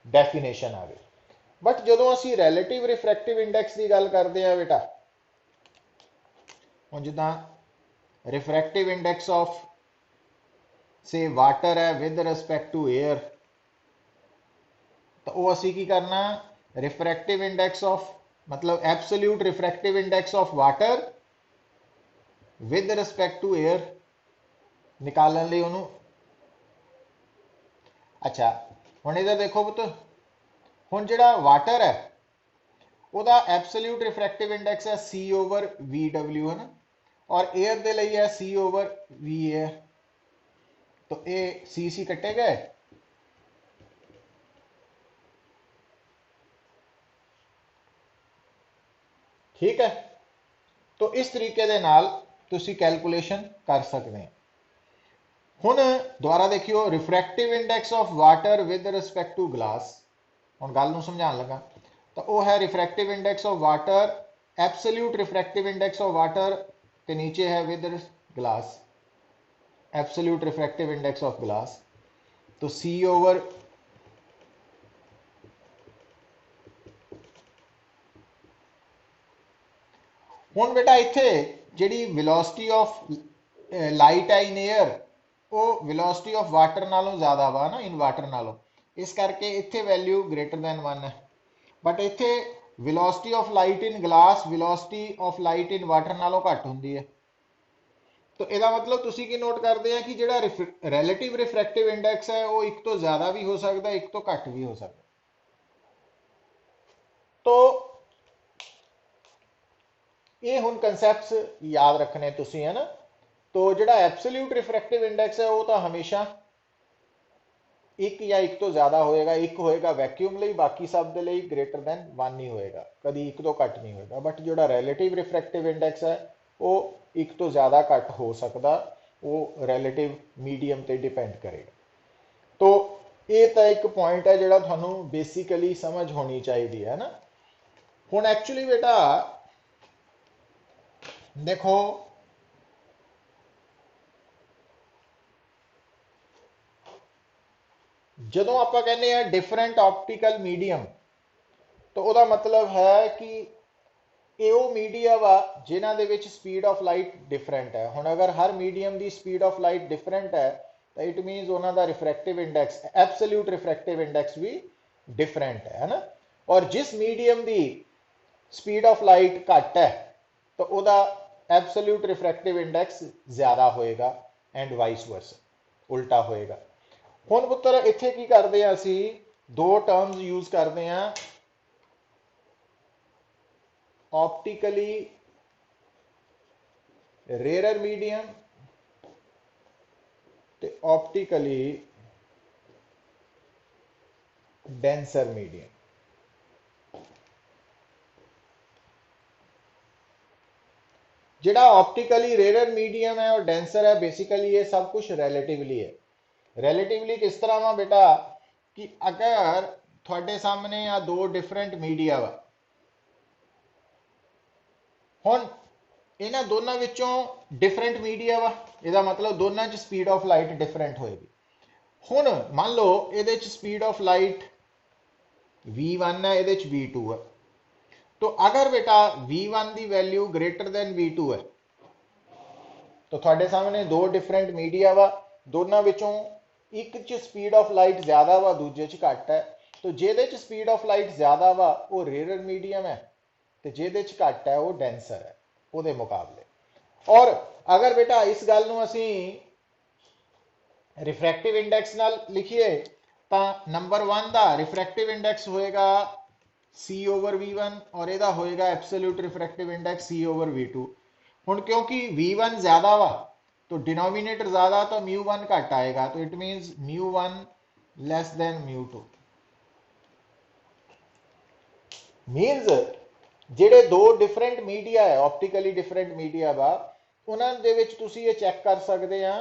डेफिनेशन आ गई। बट जो असी रिलेटिव रिफ्रैक्टिव इंडेक्स की गल करते हैं बेटा, हम जिदा रिफ्रैक्टिव इंडेक्स ऑफ से वाटर है विद रिस्पेक्ट टू एयर, तो वो असी की करना, रिफ्रैक्टिव इंडेक्स ऑफ मतलब absolute refractive index of water with respect to air निकालने लिए उन्होंने। अच्छा, हम इधर देखो पुत, हम जो वाटर है वह एब्सोल्यूट रिफ्रैक्टिव इंडेक्स है सी ओवर वी डब्ल्यू, है ना, और एयर के लिए है सी ओवर वी एयर। तो ये सी कटे गए। ठीक है, तो इस तरीके दे नाल तुसी कैलकुलेशन कर सकते हैं। हुण दोबारा देखियो, refractive index of water with respect to glass. हुण गल नूं समझाउण लगा, तो वह है refractive index of water, absolute refractive index of water ते नीचे है with glass, absolute refractive index of glass. तो सी ओवर हुण बेटा इत्थे जिहड़ी वेलोसिटी ऑफ लाइट है इन एयर, वो वेलोसिटी ऑफ वाटर नालों ज़्यादा वा ना, इन वाटर नालों, इस करके इत्थे वैल्यू ग्रेटर दैन 1 है। बट इत्थे velocity of light in glass velocity of light in water नालों घट हुंदी है। तो ਇਹਦਾ मतलब ਤੁਸੀਂ ਕੀ ਨੋਟ ਕਰਦੇ ਆ ਕਿ ਜਿਹੜਾ ਰਿਲੇਟਿਵ ਰਿਫਰੈਕਟਿਵ ਇੰਡੈਕਸ ਹੈ ਉਹ ਇੱਕ ਤੋਂ ਜ਼ਿਆਦਾ ਵੀ ਹੋ ਸਕਦਾ, ਇੱਕ ਤੋਂ ਘੱਟ ਵੀ ਹੋ ਸਕਦਾ। तो ये हुण कंसैप्ट्स याद रखने तुसी, है ना। तो जिहड़ा एब्सोल्यूट रिफ्रैक्टिव इंडेक्स है वो तो हमेशा एक या एक तो ज़्यादा होएगा, एक होएगा वैक्यूम लई, बाकी सब दे लई ग्रेटर दैन 1 नहीं होएगा, कभी एक तो घट नहीं होएगा। बट जिहड़ा रिलेटिव रिफ्रैक्टिव इंडेक्स है वो एक तो ज़्यादा घट हो सकता, वो रिलेटिव मीडियम ते डिपेंड करेगा। तो ये तो एक पॉइंट है जिहड़ा तुहानू बेसिकली समझ होनी चाहिए, है ना। हुण एक्चुअली बेटा देखो, ਜਦੋਂ ਆਪਾਂ ਕਹਿੰਦੇ ਆ ਡਿਫਰੈਂਟ ਆਪਟੀਕਲ ਮੀਡੀਅਮ, ਤਾਂ ਉਹਦਾ ਮਤਲਬ ਹੈ ਕਿ ਇਹ ਉਹ ਮੀਡੀਆ ਵਾ ਜਿਨ੍ਹਾਂ ਦੇ ਵਿੱਚ ਸਪੀਡ ਆਫ ਲਾਈਟ ਡਿਫਰੈਂਟ ਹੈ। ਹੁਣ ਅਗਰ ਹਰ ਮੀਡੀਅਮ ਦੀ ਸਪੀਡ ਆਫ ਲਾਈਟ ਡਿਫਰੈਂਟ ਹੈ ਤਾਂ ਇਟ ਮੀਨਸ ਉਹਨਾਂ ਦਾ refractive index, absolute refractive index ਵੀ ਡਿਫਰੈਂਟ ਹੈ ਨਾ। ਔਰ ਜਿਸ ਮੀਡੀਅਮ ਦੀ ਸਪੀਡ ਆਫ ਲਾਈਟ ਘੱਟ ਹੈ ਤਾਂ ਉਹਦਾ ਐਬਸੋਲੂਟ ਰਿਫਰੈਕਟਿਵ ਇੰਡੈਕਸ ਜ਼ਿਆਦਾ ਹੋਏਗਾ, ਐਂਡ ਵਾਈਸ ਵਰਸਾ, ਉਲਟਾ ਹੋਏਗਾ। ਹੁਣ ਪੁੱਤਰ ਇੱਥੇ ਕੀ ਕਰਦੇ ਆ, ਅਸੀਂ ਦੋ ਟਰਮਸ ਯੂਜ਼ ਕਰਦੇ ਆ, ऑप्टिकली रेयर मीडियम ते ऑप्टिकली डेंसर मीडियम। जिहड़ा ऑप्टिकली रेयर मीडियम है और डेंसर है, बेसिकली ये सब कुछ रिलेटिवली है। रिलेटिवली किस तरह वा बेटा, कि अगर थोड़े सामने आ दो डिफरेंट मीडिया वा, हुण इन्हां दोनों विचों डिफरेंट मीडिया वा, ਇਹਦਾ मतलब दोनों च स्पीड ऑफ लाइट डिफरेंट होएगी। हुण मान लो ਇਹਦੇ ਚ स्पीड ऑफ लाइट v1 है, ਇਹਦੇ ਚ v2 है। तो अगर बेटा v1 की वैल्यू ग्रेटर दैन v2 है, तो थोड़े सामने दो डिफरेंट मीडिया वा, दोनों विचों एक च स्पीड ऑफ लाइट ज़्यादा वा, दूजे च घट है। तो ਜਿਹਦੇ ਚ स्पीड ऑफ लाइट ज़्यादा वा वो रेयर मीडियम है, तो ਜਿਹਦੇ ਚ घट है वो डेंसर है ਉਹਦੇ मुकाबले। और अगर बेटा इस गल नूं असीं रिफ्रैक्टिव इंडेक्स नाल लिखिए, तो नंबर 1 का रिफ्रैक्टिव इंडेक्स होएगा सी ओवर v1 और यदा होएगा एब्सोल्यूट रिफ्रैक्टिव इंडेक्स सी ओवर v2। हुण क्योंकि v1 ज़्यादा वा तो डिनोमिनेटर ज़्यादा, तो μ1 घट आएगा, तो it means μ1 less than μ2। Means ਜਿਹੜੇ दो डिफरेंट मीडिया है, ऑप्टिकली डिफरेंट मीडिया वा, उन्हां दे विच तुसीं ये चैक कर सकते हैं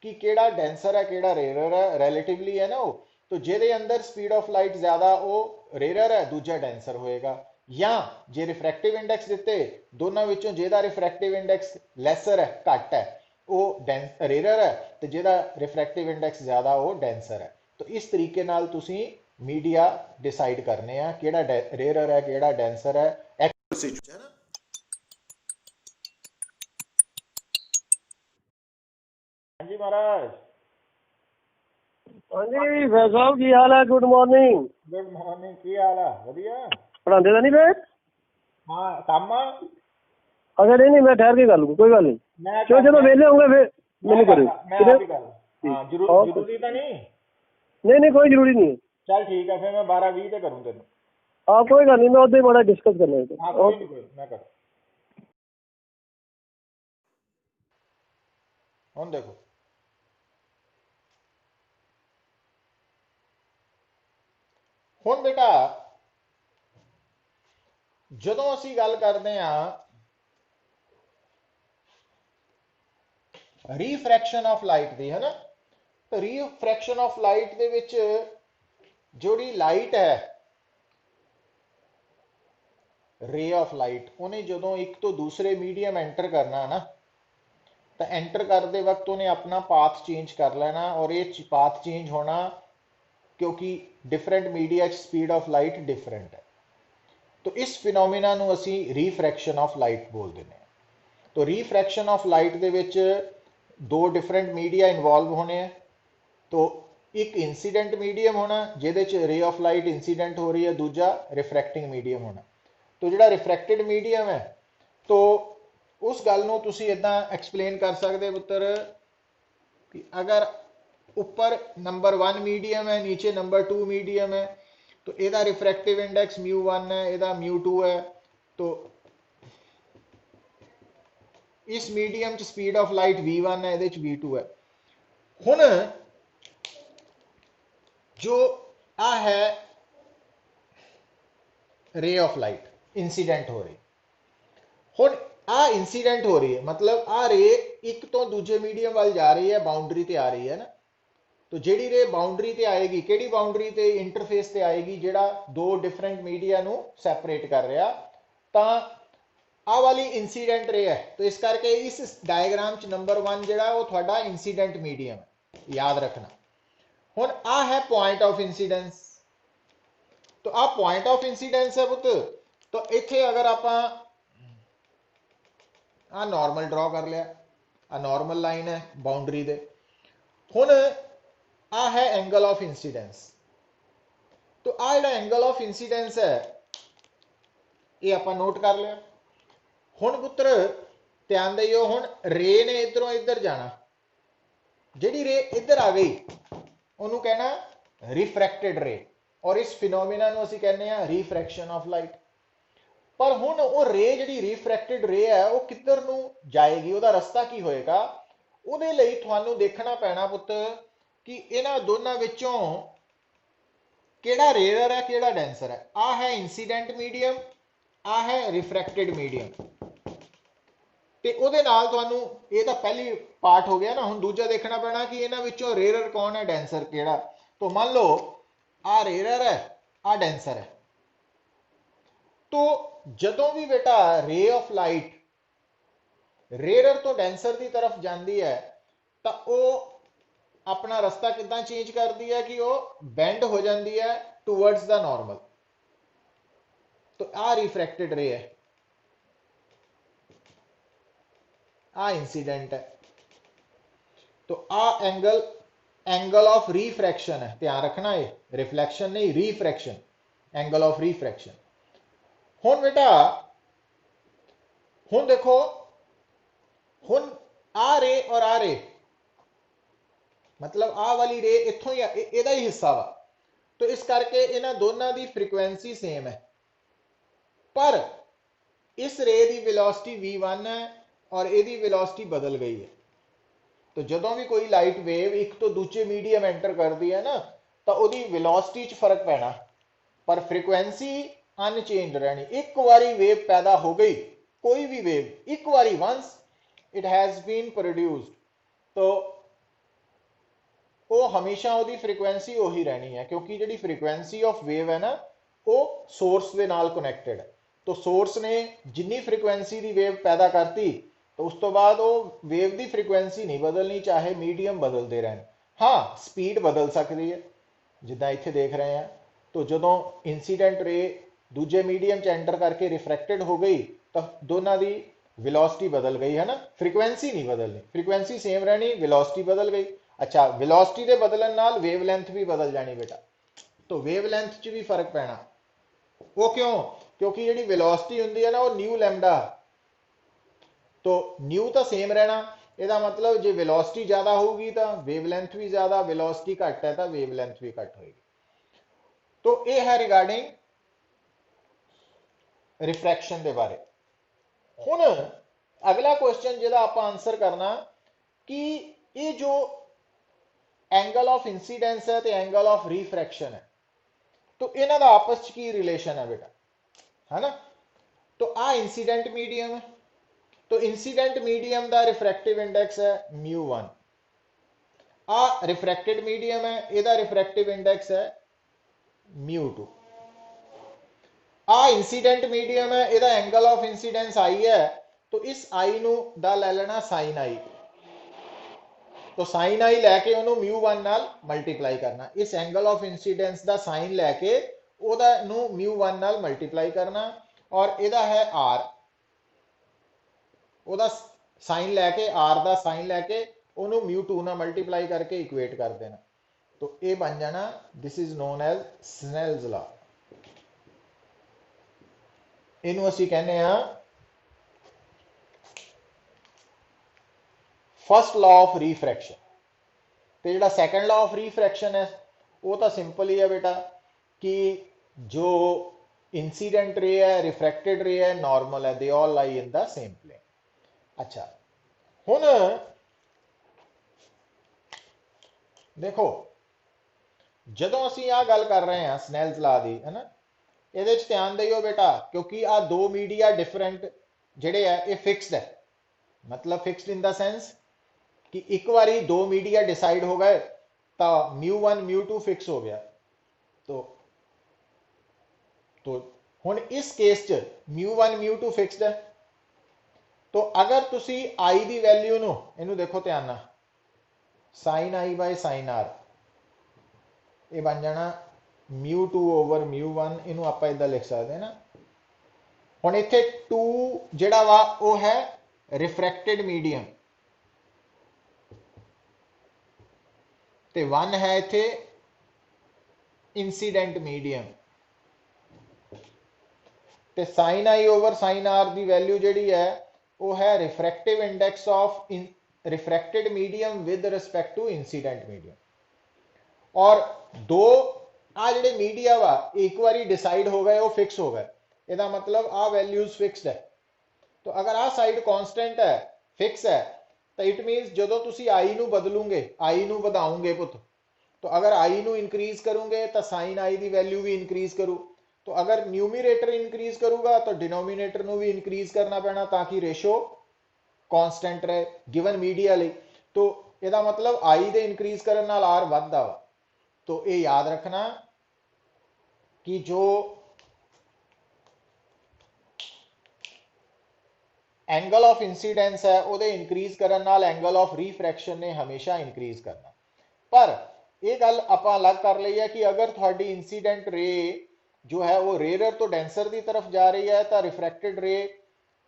कि केड़ा डेंसर है केड़ा रेयर है, रिलेटिवली है ना वो। तो ਜਿਹਦੇ अंदर स्पीड ऑफ लाइट ज़्यादा वो रेयर है, दूजा डेंसर होएगा। या जे रिफ्रैक्टिव इंडेक्स दिते दोनों विचों ਜਿਹਦਾ रिफ्रैक्टिव इंडेक्स लैसर है, घट है, वो रेयर है, तो ਜਿਹਦਾ रिफ्रैक्टिव इंडेक्स ज़्यादा वो डेंसर है। तो इस तरीके नाल तुसीं मीडिया डिसाइड करने आ केड़ा रेयर है केड़ा डेंसर है, है ना। हाँ जी महाराज। हाँ जी फैज साहब की हाल है? Good morning. गुड मॉर्निंग, की हाल है? वधिया। पढ़ाते तो नहीं पे? हाँ काम आ। अच्छा नहीं मैं ठहर के कर लूँ, कोई गल नहीं। मैं क्यों जब वेले होंगे फिर मैंने करो। मैं आप ही कर। हाँ जरूरी तो नहीं? नहीं कोई जरूरी नहीं है। चल ठीक है, फिर मैं 12:20 ते करूँ तेन। हाँ कोई गल नहीं, मैं उधर बड़ा डिस्कस करना है। हाँ कोई नहीं, कोई मैं कर। हुण देखो ਹੁਣ ਬੇਟਾ ਜਦੋਂ ਅਸੀਂ ਗੱਲ ਕਰਦੇ ਹਾਂ ਰੀਫ੍ਰੈਕਸ਼ਨ ਆਫ ਲਾਈਟ ਦੀ, ਹੈ ਨਾ, ਤਾਂ ਰੀਫ੍ਰੈਕਸ਼ਨ ਆਫ ਲਾਈਟ ਦੇ ਵਿੱਚ ਜਿਹੜੀ ਲਾਈਟ ਹੈ, ਰੇ ਆਫ ਲਾਈਟ, ਉਹਨੇ ਜਦੋਂ ਇੱਕ ਤੋਂ ਦੂਸਰੇ ਮੀਡੀਅਮ ਐਂਟਰ ਕਰਨਾ ਨਾ, ਤਾਂ ਐਂਟਰ ਕਰਦੇ ਵਕਤ ਉਹਨੇ ਆਪਣਾ ਪਾਥ ਚੇਂਜ ਕਰ ਲੈਣਾ, ਔਰ ਇਹ ਪਾਥ ਚੇਂਜ ਹੋਣਾ ਕਿਉਂਕਿ different media speed of light different है। तो इस फिनोमिना ਨੂੰ ਅਸੀਂ ਰੀਫ੍ਰੈਕਸ਼ਨ ਆਫ ਲਾਈਟ ਬੋਲਦੇ ਨੇ। तो रीफ्रैक्शन ऑफ लाइट ਦੇ ਵਿੱਚ दो डिफरेंट मीडिया इन्वॉल्व होने हैं। तो एक इंसीडेंट मीडियम होना ਜਿਹਦੇ ਚ रे ऑफ लाइट इंसीडेंट हो रही है, दूजा रिफ्रैक्टिंग मीडियम होना। तो ਜਿਹੜਾ रिफ्रैक्टेड मीडियम है, तो उस गल ਨੂੰ ਤੁਸੀਂ ਇਦਾਂ एक्सप्लेन कर सकते पुत्र कि अगर ऊपर नंबर 1 मीडियम है, नीचे नंबर 2 मीडियम है, तो ਇਹਦਾ रिफ्रैक्टिव इंडेक्स μ1 है, ਇਹਦਾ μ2 है। तो इस मीडियम च स्पीड ऑफ लाइट v1 है, ਇਹਦੇ ਚ v2 है। ਹੁਣ जो आ है रे ऑफ लाइट इंसीडेंट हो रही, ਹੁਣ आ इंसीडेंट हो रही है, मतलब आ रे एक तो दूजे मीडियम वाल जा रही है, बाउंड्री ते आ रही है ना। तो ਜਿਹੜੀ ਰੇ ਬਾਉਂਡਰੀ ਤੇ ਆਏਗੀ, ਕਿਹੜੀ ਬਾਉਂਡਰੀ ਤੇ? ਇੰਟਰਫੇਸ ਤੇ ਆਏਗੀ ਜਿਹੜਾ ਦੋ ਡਿਫਰੈਂਟ ਮੀਡੀਆ ਨੂੰ ਸੈਪਰੇਟ ਕਰ ਰਿਹਾ, ਤਾਂ ਆ ਵਾਲੀ इंसीडेंट रे है। तो इस करके इस डायग्राम च नंबर 1 ਜਿਹੜਾ ਉਹ ਤੁਹਾਡਾ इंसीडेंट मीडियम है, याद रखना। ਹੁਣ आ है पॉइंट ऑफ इंसीडेंस। तो आ पॉइंट ऑफ इंसीडेंस है पुत। तो इत्थे अगर आपां आ नॉर्मल ड्रॉ कर लिया, आ नॉर्मल लाइन है बाउंड्री दे। हुण आ है एंगल ऑफ इंसीडेंस। तो आ जिहड़ा एंगल ऑफ इंसीडेंस है ये आपां नोट कर लिया। हुण पुत्र ध्यान दिओ, हुण रे ने इधरों इधर जाना, जिहड़ी रे इधर आ गई ਉਹਨੂੰ कहना रिफ्रैक्टेड रे, और इस फिनोमिना ਨੂੰ ਅਸੀਂ ਕਹਿੰਦੇ ਆ रिफ्रैक्शन ऑफ लाइट। पर ਹੁਣ ਉਹ ਰੇ ਜਿਹੜੀ रिफ्रैक्टेड रे है ਉਹ ਕਿੱਧਰ ਨੂੰ ਜਾਏਗੀ, ਉਹਦਾ ਰਸਤਾ ਕੀ ਹੋਏਗਾ? ਉਹਦੇ ਲਈ ਤੁਹਾਨੂੰ ਦੇਖਣਾ ਪੈਣਾ ਪੁੱਤ ਕਿ ਇਹਨਾਂ ਦੋਨਾਂ ਵਿੱਚੋਂ ਕਿਹੜਾ ਰੇਅਰ ਹੈ, ਕਿਹੜਾ ਡੈਂਸਰ ਹੈ। ਆ ਹੈ इंसीडेंट मीडियम, आ है रिफ्रैक्टेड मीडियम। ਤੇ ਉਹਦੇ ਨਾਲ ਤੁਹਾਨੂੰ ਇਹ ਤਾਂ ਪਹਿਲੀ ਪਾर्ट हो गया ना। ਹੁਣ ਦੂਜਾ ਦੇਖਣਾ ਪੈਣਾ ਕਿ ਇਹਨਾਂ ਵਿੱਚੋਂ ਰੇਅਰ ਕੌਣ ਹੈ, ਡੈਂਸਰ ਕਿਹੜਾ। तो मान लो आ रेयर है, आ डेंसर है। तो ਜਦੋਂ भी बेटा रे ऑफ लाइट रेयर तो डेंसर की तरफ जाती है, तो वो अपना रास्ता कितना चेंज करती है कि वो बेंड हो जाती है टूवर्ड्स द नॉर्मल। तो आ रिफ्रैक्टेड रे है, आ इंसीडेंट है। तो आ एंगल ऑफ रिफ्रैक्शन है, ध्यान रखना, है रिफ्लैक्शन नहीं, रिफ्रैक्शन, एंगल ऑफ रिफ्रैक्शन। हुण बेटा हुण देखो, हुण आ रे और आ रे, मतलब आ वाली रे इत्थों ही इहदा ही हिस्सा वा। तो इस करके इन्हां दोनों की फ्रीक्वेंसी सेम है, पर इस रे की वेलोसिटी v1 है और ਇਹਦੀ वेलोसिटी बदल गई है। तो जदों भी कोई लाइट वेव एक तो दूसरे मीडियम एंटर करती है ना, तो ਉਹਦੀ वेलोसिटी च फर्क पैना, पर फ्रीक्वेंसी अनचेंज रहनी। एक बारी वेव पैदा हो गई, कोई भी वेव एक बारी once it has been produced, तो वो हमेशा ਉਹਦੀ फ्रीक्वेंसी ਉਹੀ रहनी है, क्योंकि ਜਿਹੜੀ फ्रीक्वेंसी ऑफ वेव है ना वो सोर्स के नाल कनेक्टेड है। तो सोर्स ने जिन्नी फ्रीक्वेंसी की वेव पैदा करती, तो उस तो बाद वो वेव की फ्रीक्वेंसी नहीं बदलनी, चाहे मीडियम बदलते रहन। हाँ, स्पीड बदल सकती है, जिदा इत्थे देख रहे हैं। तो जदों इंसीडेंट रे दूजे मीडियम च एंटर करके रिफ्रैक्टेड हो गई, तो दोनों की वेलोसिटी बदल गई, है ना। फ्रीक्वेंसी नहीं बदलनी, फ्रीक्वेंसी सेम रहनी, वेलोसिटी बदल गई। अच्छा, वेलोसिटी के बदलने नाल वेव लेंथ भी बदल जानी बेटा। तो वेव लेंथ च भी फर्क पैना। वो क्यों? क्योंकि जी वेलोसिटी होंगी है ना, वो न्यू लैम्डा, तो न्यू तो सेम रहना। ਇਹਦਾ मतलब जो वेलोसिटी ज़्यादा होगी तो वेवलेंथ भी ज़्यादा, वेलोसिटी घट है तो वेवलेंथ भी घट होगी। तो यह है रिगार्डिंग रिफ्रैक्शन के बारे। हुण अगला क्वेश्चन जिहदा आपां आंसर करना कि ये जो एंगल ऑफ इंसीडेंस है तो एंगल ऑफ रिफ्रैक्शन है, तो इन्हां दा आपस च की रिलेशन है बेटा, है ना। तो आ इंसीडेंट मीडियम है, तो इंसीडेंट मीडियम का रिफ्रैक्टिव इंडेक्स है μ1, आ रिफ्रैक्टेड मीडियम है, ਇਹਦਾ रिफ्रैक्टिव इंडेक्स है μ2। आ इंसीडेंट मीडियम है, ਇਹਦਾ एंगल ऑफ इंसीडेंस आई है, तो इस आई ਨੂੰ ਦਾ ਲੈ ਲੈਣਾ साइन आई, तो साइन आई लैके ਉਹਨੂੰ μ1 ਨਾਲ ਮਲਟੀਪਲਾਈ ਕਰਨਾ, इस एंगल ऑफ इंसीडेंस ਦਾ साइन लैके ਉਹਦਾ ਨੂੰ μ1 ਨਾਲ ਮਲਟੀਪਲਾਈ करना, और ਇਹਦਾ है r, ਉਹਦਾ साइन लैके r ਦਾ साइन लैके ਉਹਨੂੰ μ2 ਨਾਲ ਮਲਟੀਪਲਾਈ करके इक्वेट कर देना, तो ये बन जाना, this is known as Snell's law. ਇਹਨੂੰ ਅਸੀਂ ਕਹਿੰਦੇ ਆ फर्स्ट लॉ ऑफ रिफ्रैक्शन। तो जो सैकेंड लॉ ऑफ रिफ्रैक्शन है वो तो सिंपल ही है बेटा कि जो इंसीडेंट रे है, रिफ्रैक्टेड रे है, नॉर्मल है, they all lie in the same plane. अच्छा हुन देखो ਜਦੋਂ ਅਸੀਂ ਆ ਗੱਲ ਕਰ ਰਹੇ ਹਾਂ स्नेल्स लॉ ਦੀ, है ना, ਇਹਦੇ ਚ ਧਿਆਨ ਦਿਓ बेटा, क्योंकि आ दो मीडिया डिफरेंट ਜਿਹੜੇ ਹੈ ਇਹ ਫਿਕਸਡ ਹੈ, मतलब फिक्सड इन द सेंस कि एक बारी दो मीडिया डिसाइड हो गए तो μ1 μ2 फिक्स हो गया। तो हुन इस केस च μ1 μ2 फिक्सड है, तो अगर तुसी आई दी वैल्यू नु इनू देखो ध्यान नाल, sine i by sine r, ये बन जाना μ2 ओवर μ1, इनू आपां इदां लिख सकते हैं ना। हुन इत्थे 2 जिहड़ा वा वो है रिफ्रैक्टेड मीडियम, ते 1 है इत्थे इंसीडेंट मीडियम, ते sine i over sine r की वैल्यू जिहड़ी है वो है refractive index of refracted medium with respect to incident medium. और दो आ जिहड़े मीडिया वा एक बारी डिसाइड हो गए, वो फिक्स हो गए, इसका मतलब आ वैल्यूज फिक्सड है। तो अगर आ साइड कांस्टेंट है, फिक्स है, तो इट मीनस जो तुसी आई नू बदलोगे, आई नू वधाओगे पुत, तो अगर आई नू इंक्रीज करोगे तो साइन आई की वैल्यू भी इंक्रीज करू, तो अगर न्यूमीरेटर इंक्रीज करूगा तो डिनोमीनेटर नू भी इंक्रीज करना पैना ताकि रेशो कांस्टेंट रहे गिवन मीडिया लिए। तो इसका मतलब आई दे इंक्रीज करने नाल आर वधदा वा। तो ये याद रखना कि जो एंगल ऑफ इंसीडेंस है वो इंक्रीज करने नाल एंगल ऑफ रिफ्रैक्शन ने हमेशा इंक्रीज करना। पर यह गल आपां अलग कर ली है कि अगर थोड़ी इंसीडेंट रे जो है वो रेयर तो डेंसर की तरफ जा रही है तो रिफ्रैक्टेड रे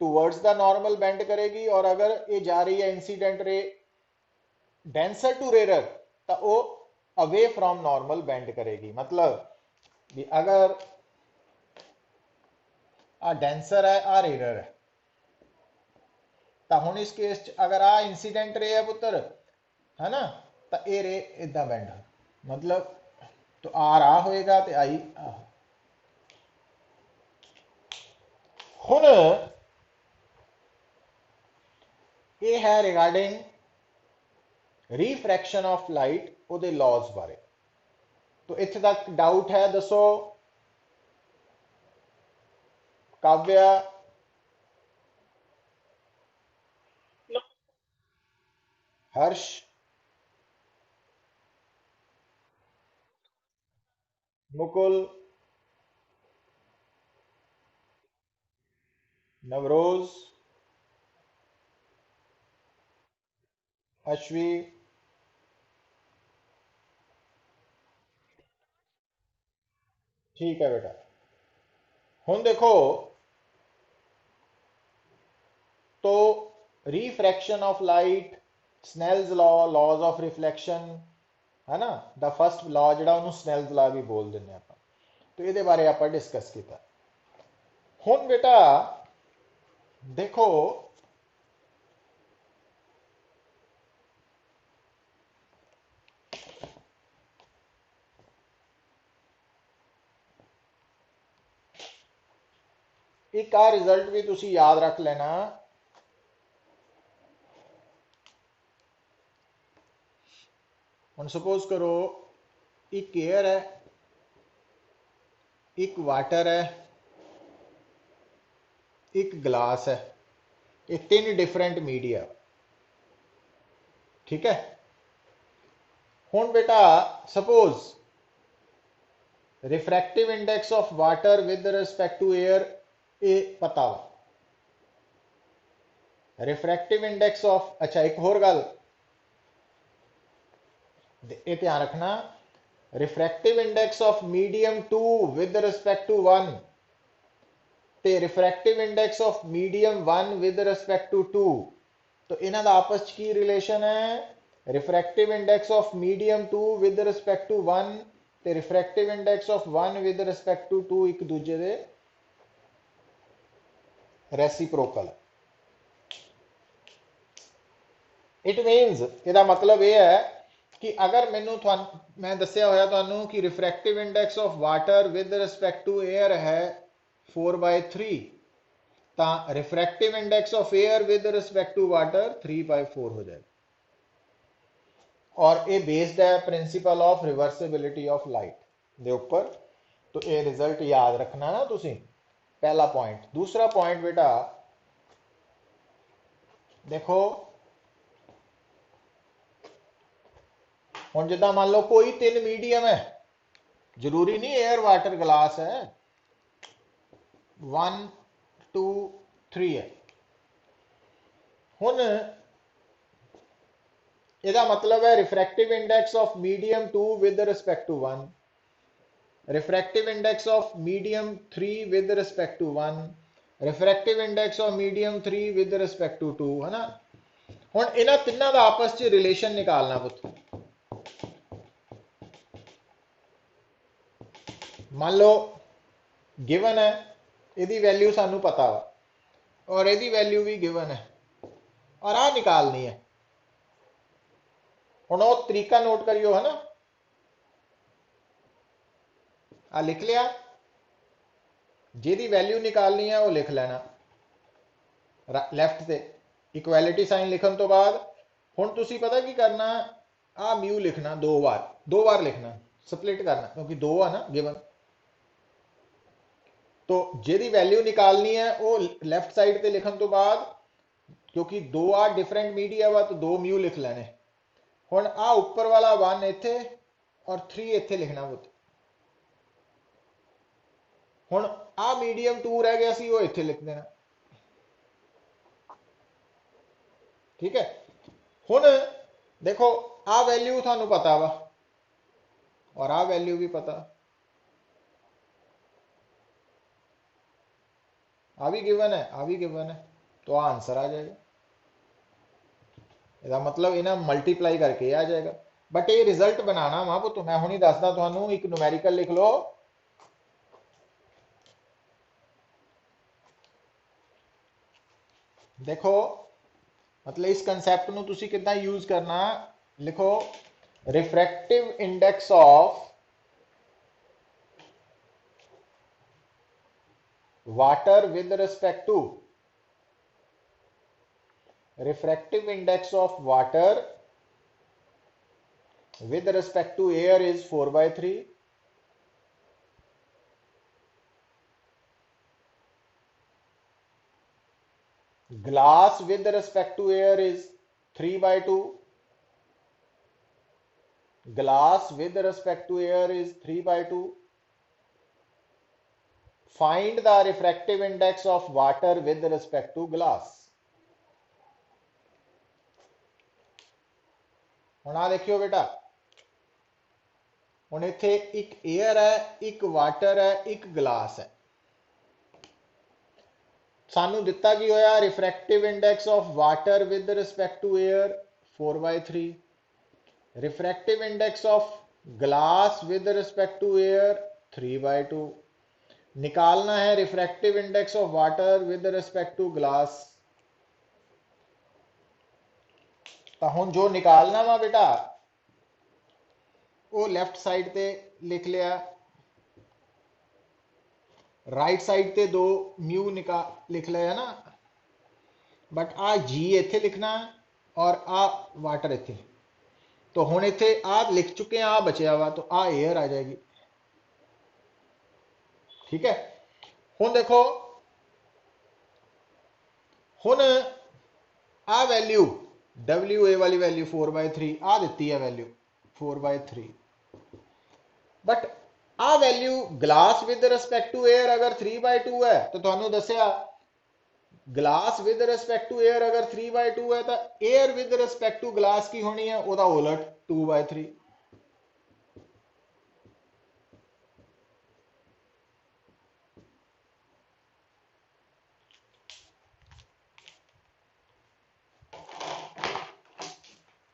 टूवर्ड्स द नॉर्मल बेंड करेगी, और अगर ये जा रही है इंसीडेंट रे डेंसर टू रेयर तो वो अवे फ्रॉम नॉर्मल बेंड करेगी। मतलब भी अगर आ डेंसर है, आ रेयर है, तो हुण इस केस अगर आ इंसीडेंट रे है पुत्र, है ना, तो ये रे इदा बेंड, मतलब तो आर आ होएगा तो आई आ। हुण ये है रिगार्डिंग रिफ्रैक्शन ऑफ लाइट ਉਹਦੇ लॉज बारे। तो इत्थे तक डाउट है दसो काव्या? हर्ष? मुकुल? नवरोज? अश्वी? ठीक है बेटा। हुण देखो तो refraction of light, Snell's law, laws of reflection, है ना, द फर्स्ट लॉ जिहड़ा उहनूं स्नेल्स लॉ भी बोल दिंदे आपां। तो ये बारे आप डिस्कस किया। हुण बेटा देखो एक आ रिजल्ट भी तुसी याद रख लेना, हुण सपोज करो एक एयर है, एक वाटर है, एक ग्लास है, ये तीन डिफरेंट मीडिया। ठीक है, हुण बेटा suppose refractive index of water with respect to air ये पता वा, रिफ्रैक्टिव इंडेक्स ऑफ, अच्छा एक होर गल ये ध्यान रखना, refractive index of medium 2 with respect to 1 ते refractive index of medium 1 with respect to 2, तो इन्हां दा आपस च की रिलेशन है, refractive index of medium 2 with respect to 1 ते refractive index of 1 with respect to 2 एक दूजे दे रेसिप्रोकल। इट मीनस ਇਹਦਾ मतलब यह है कि अगर मैं दसिया होया ਤੁਹਾਨੂੰ कि refractive index of water with respect to air है 4/3, तो refractive index of air with respect to water 3/4 हो जाएगा। और ये बेस्ड है principle of reversibility of light के ऊपर। तो ये रिजल्ट याद रखना ना तुसी, पहला पॉइंट। दूसरा पॉइंट बेटा देखो, हुण जिद्दां मान लो कोई तीन मीडियम है, जरूरी नहीं एयर वाटर ग्लास है, 1 2 3 है। हुण ਇਹਦਾ मतलब है refractive index of medium 2 with respect to 1, refractive index of medium 3 with respect to 1, refractive index of medium 3 with respect to 2, है ना। हुण इन्हां तिन्नां दा आपस च रिलेशन निकालना पुत। मान लो गिवन है, ਇਹਦੀ वैल्यू सानू पता वा और ਇਹਦੀ वैल्यू भी गिवन है और आ निकालनी है। हुण वो तरीका नोट करियो, है ना, आ लिख लिया, जिहदी वैल्यू निकालनी है वो लिख लेना लैफ्ट से, इक्वैलिटी साइन लिखन तो बाद हुण तुसी पता की करना, आ म्यू लिखना दो बार लिखना, स्प्लिट करना क्योंकि दो है ना गिवन। तो जिहदी वैल्यू निकालनी है वो लैफ्ट साइड पे लिखन तो बाद, क्योंकि दो आ डिफरेंट मीडिया वा तो दो म्यू लिख लेने। हुण आ उपर वाला 1 इत्थे और 3 इत्थे लिखना पुत। हुण आ मीडियम 2 रह गया सी, वो इत्थे लिख देना। ठीक है, हुण देखो आ वैल्यू थानू पता वा और आ वैल्यू भी पता, आ भी गिवन है, आ भी गिवन है, तो आ आंसर आ जाएगा। इसका मतलब इन्हें मल्टीप्लाई करके आ जाएगा। बट ये रिजल्ट बनाना वा पुत, मैं हुणी दसदा तुहानू, एक न्यूमेरिकल लिख लो, देखो मतलब इस कंसैप्ट नू तुसी किद्दां यूज करना। लिखो refractive index of water with respect to, refractive index of water with respect to air is 4/3, glass with respect to air is 3/2, glass with respect to air is 3/2, find the refractive index of water with respect to glass। हुण आ देखियो बेटा, हुण इत्थे एक air है, एक water है, एक ग्लास है। सानू दिता की होया, refractive index of water with respect to air 4/3, refractive index of glass with respect to air 3/2। निकालना है refractive index of water with respect to glass. तो हुण जो निकालना वा बेटा वो लैफ्ट साइड पे लिख लिया, राइट साइड पे दो म्यू लिख लिया ना। बट आ जी इत्थे लिखना और आ वाटर इत्थे। तो हुण इत्थे आ लिख चुके हैं, आ बचया वा, तो आ एयर आ जाएगी। ठीक है। हुण देखो, हुण आ वैल्यू WA वाली वैल्यू 4/3 आ दी है वैल्यू 4/3, बट आ value glass with respect to air अगर 3/2 है तो तुहानू दसिया glass with respect to air अगर 3/2 है तो air with respect to glass की होनी है ओदा उलट 2/3।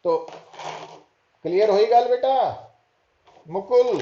तो क्लियर हुई गल बेटा मुकुल?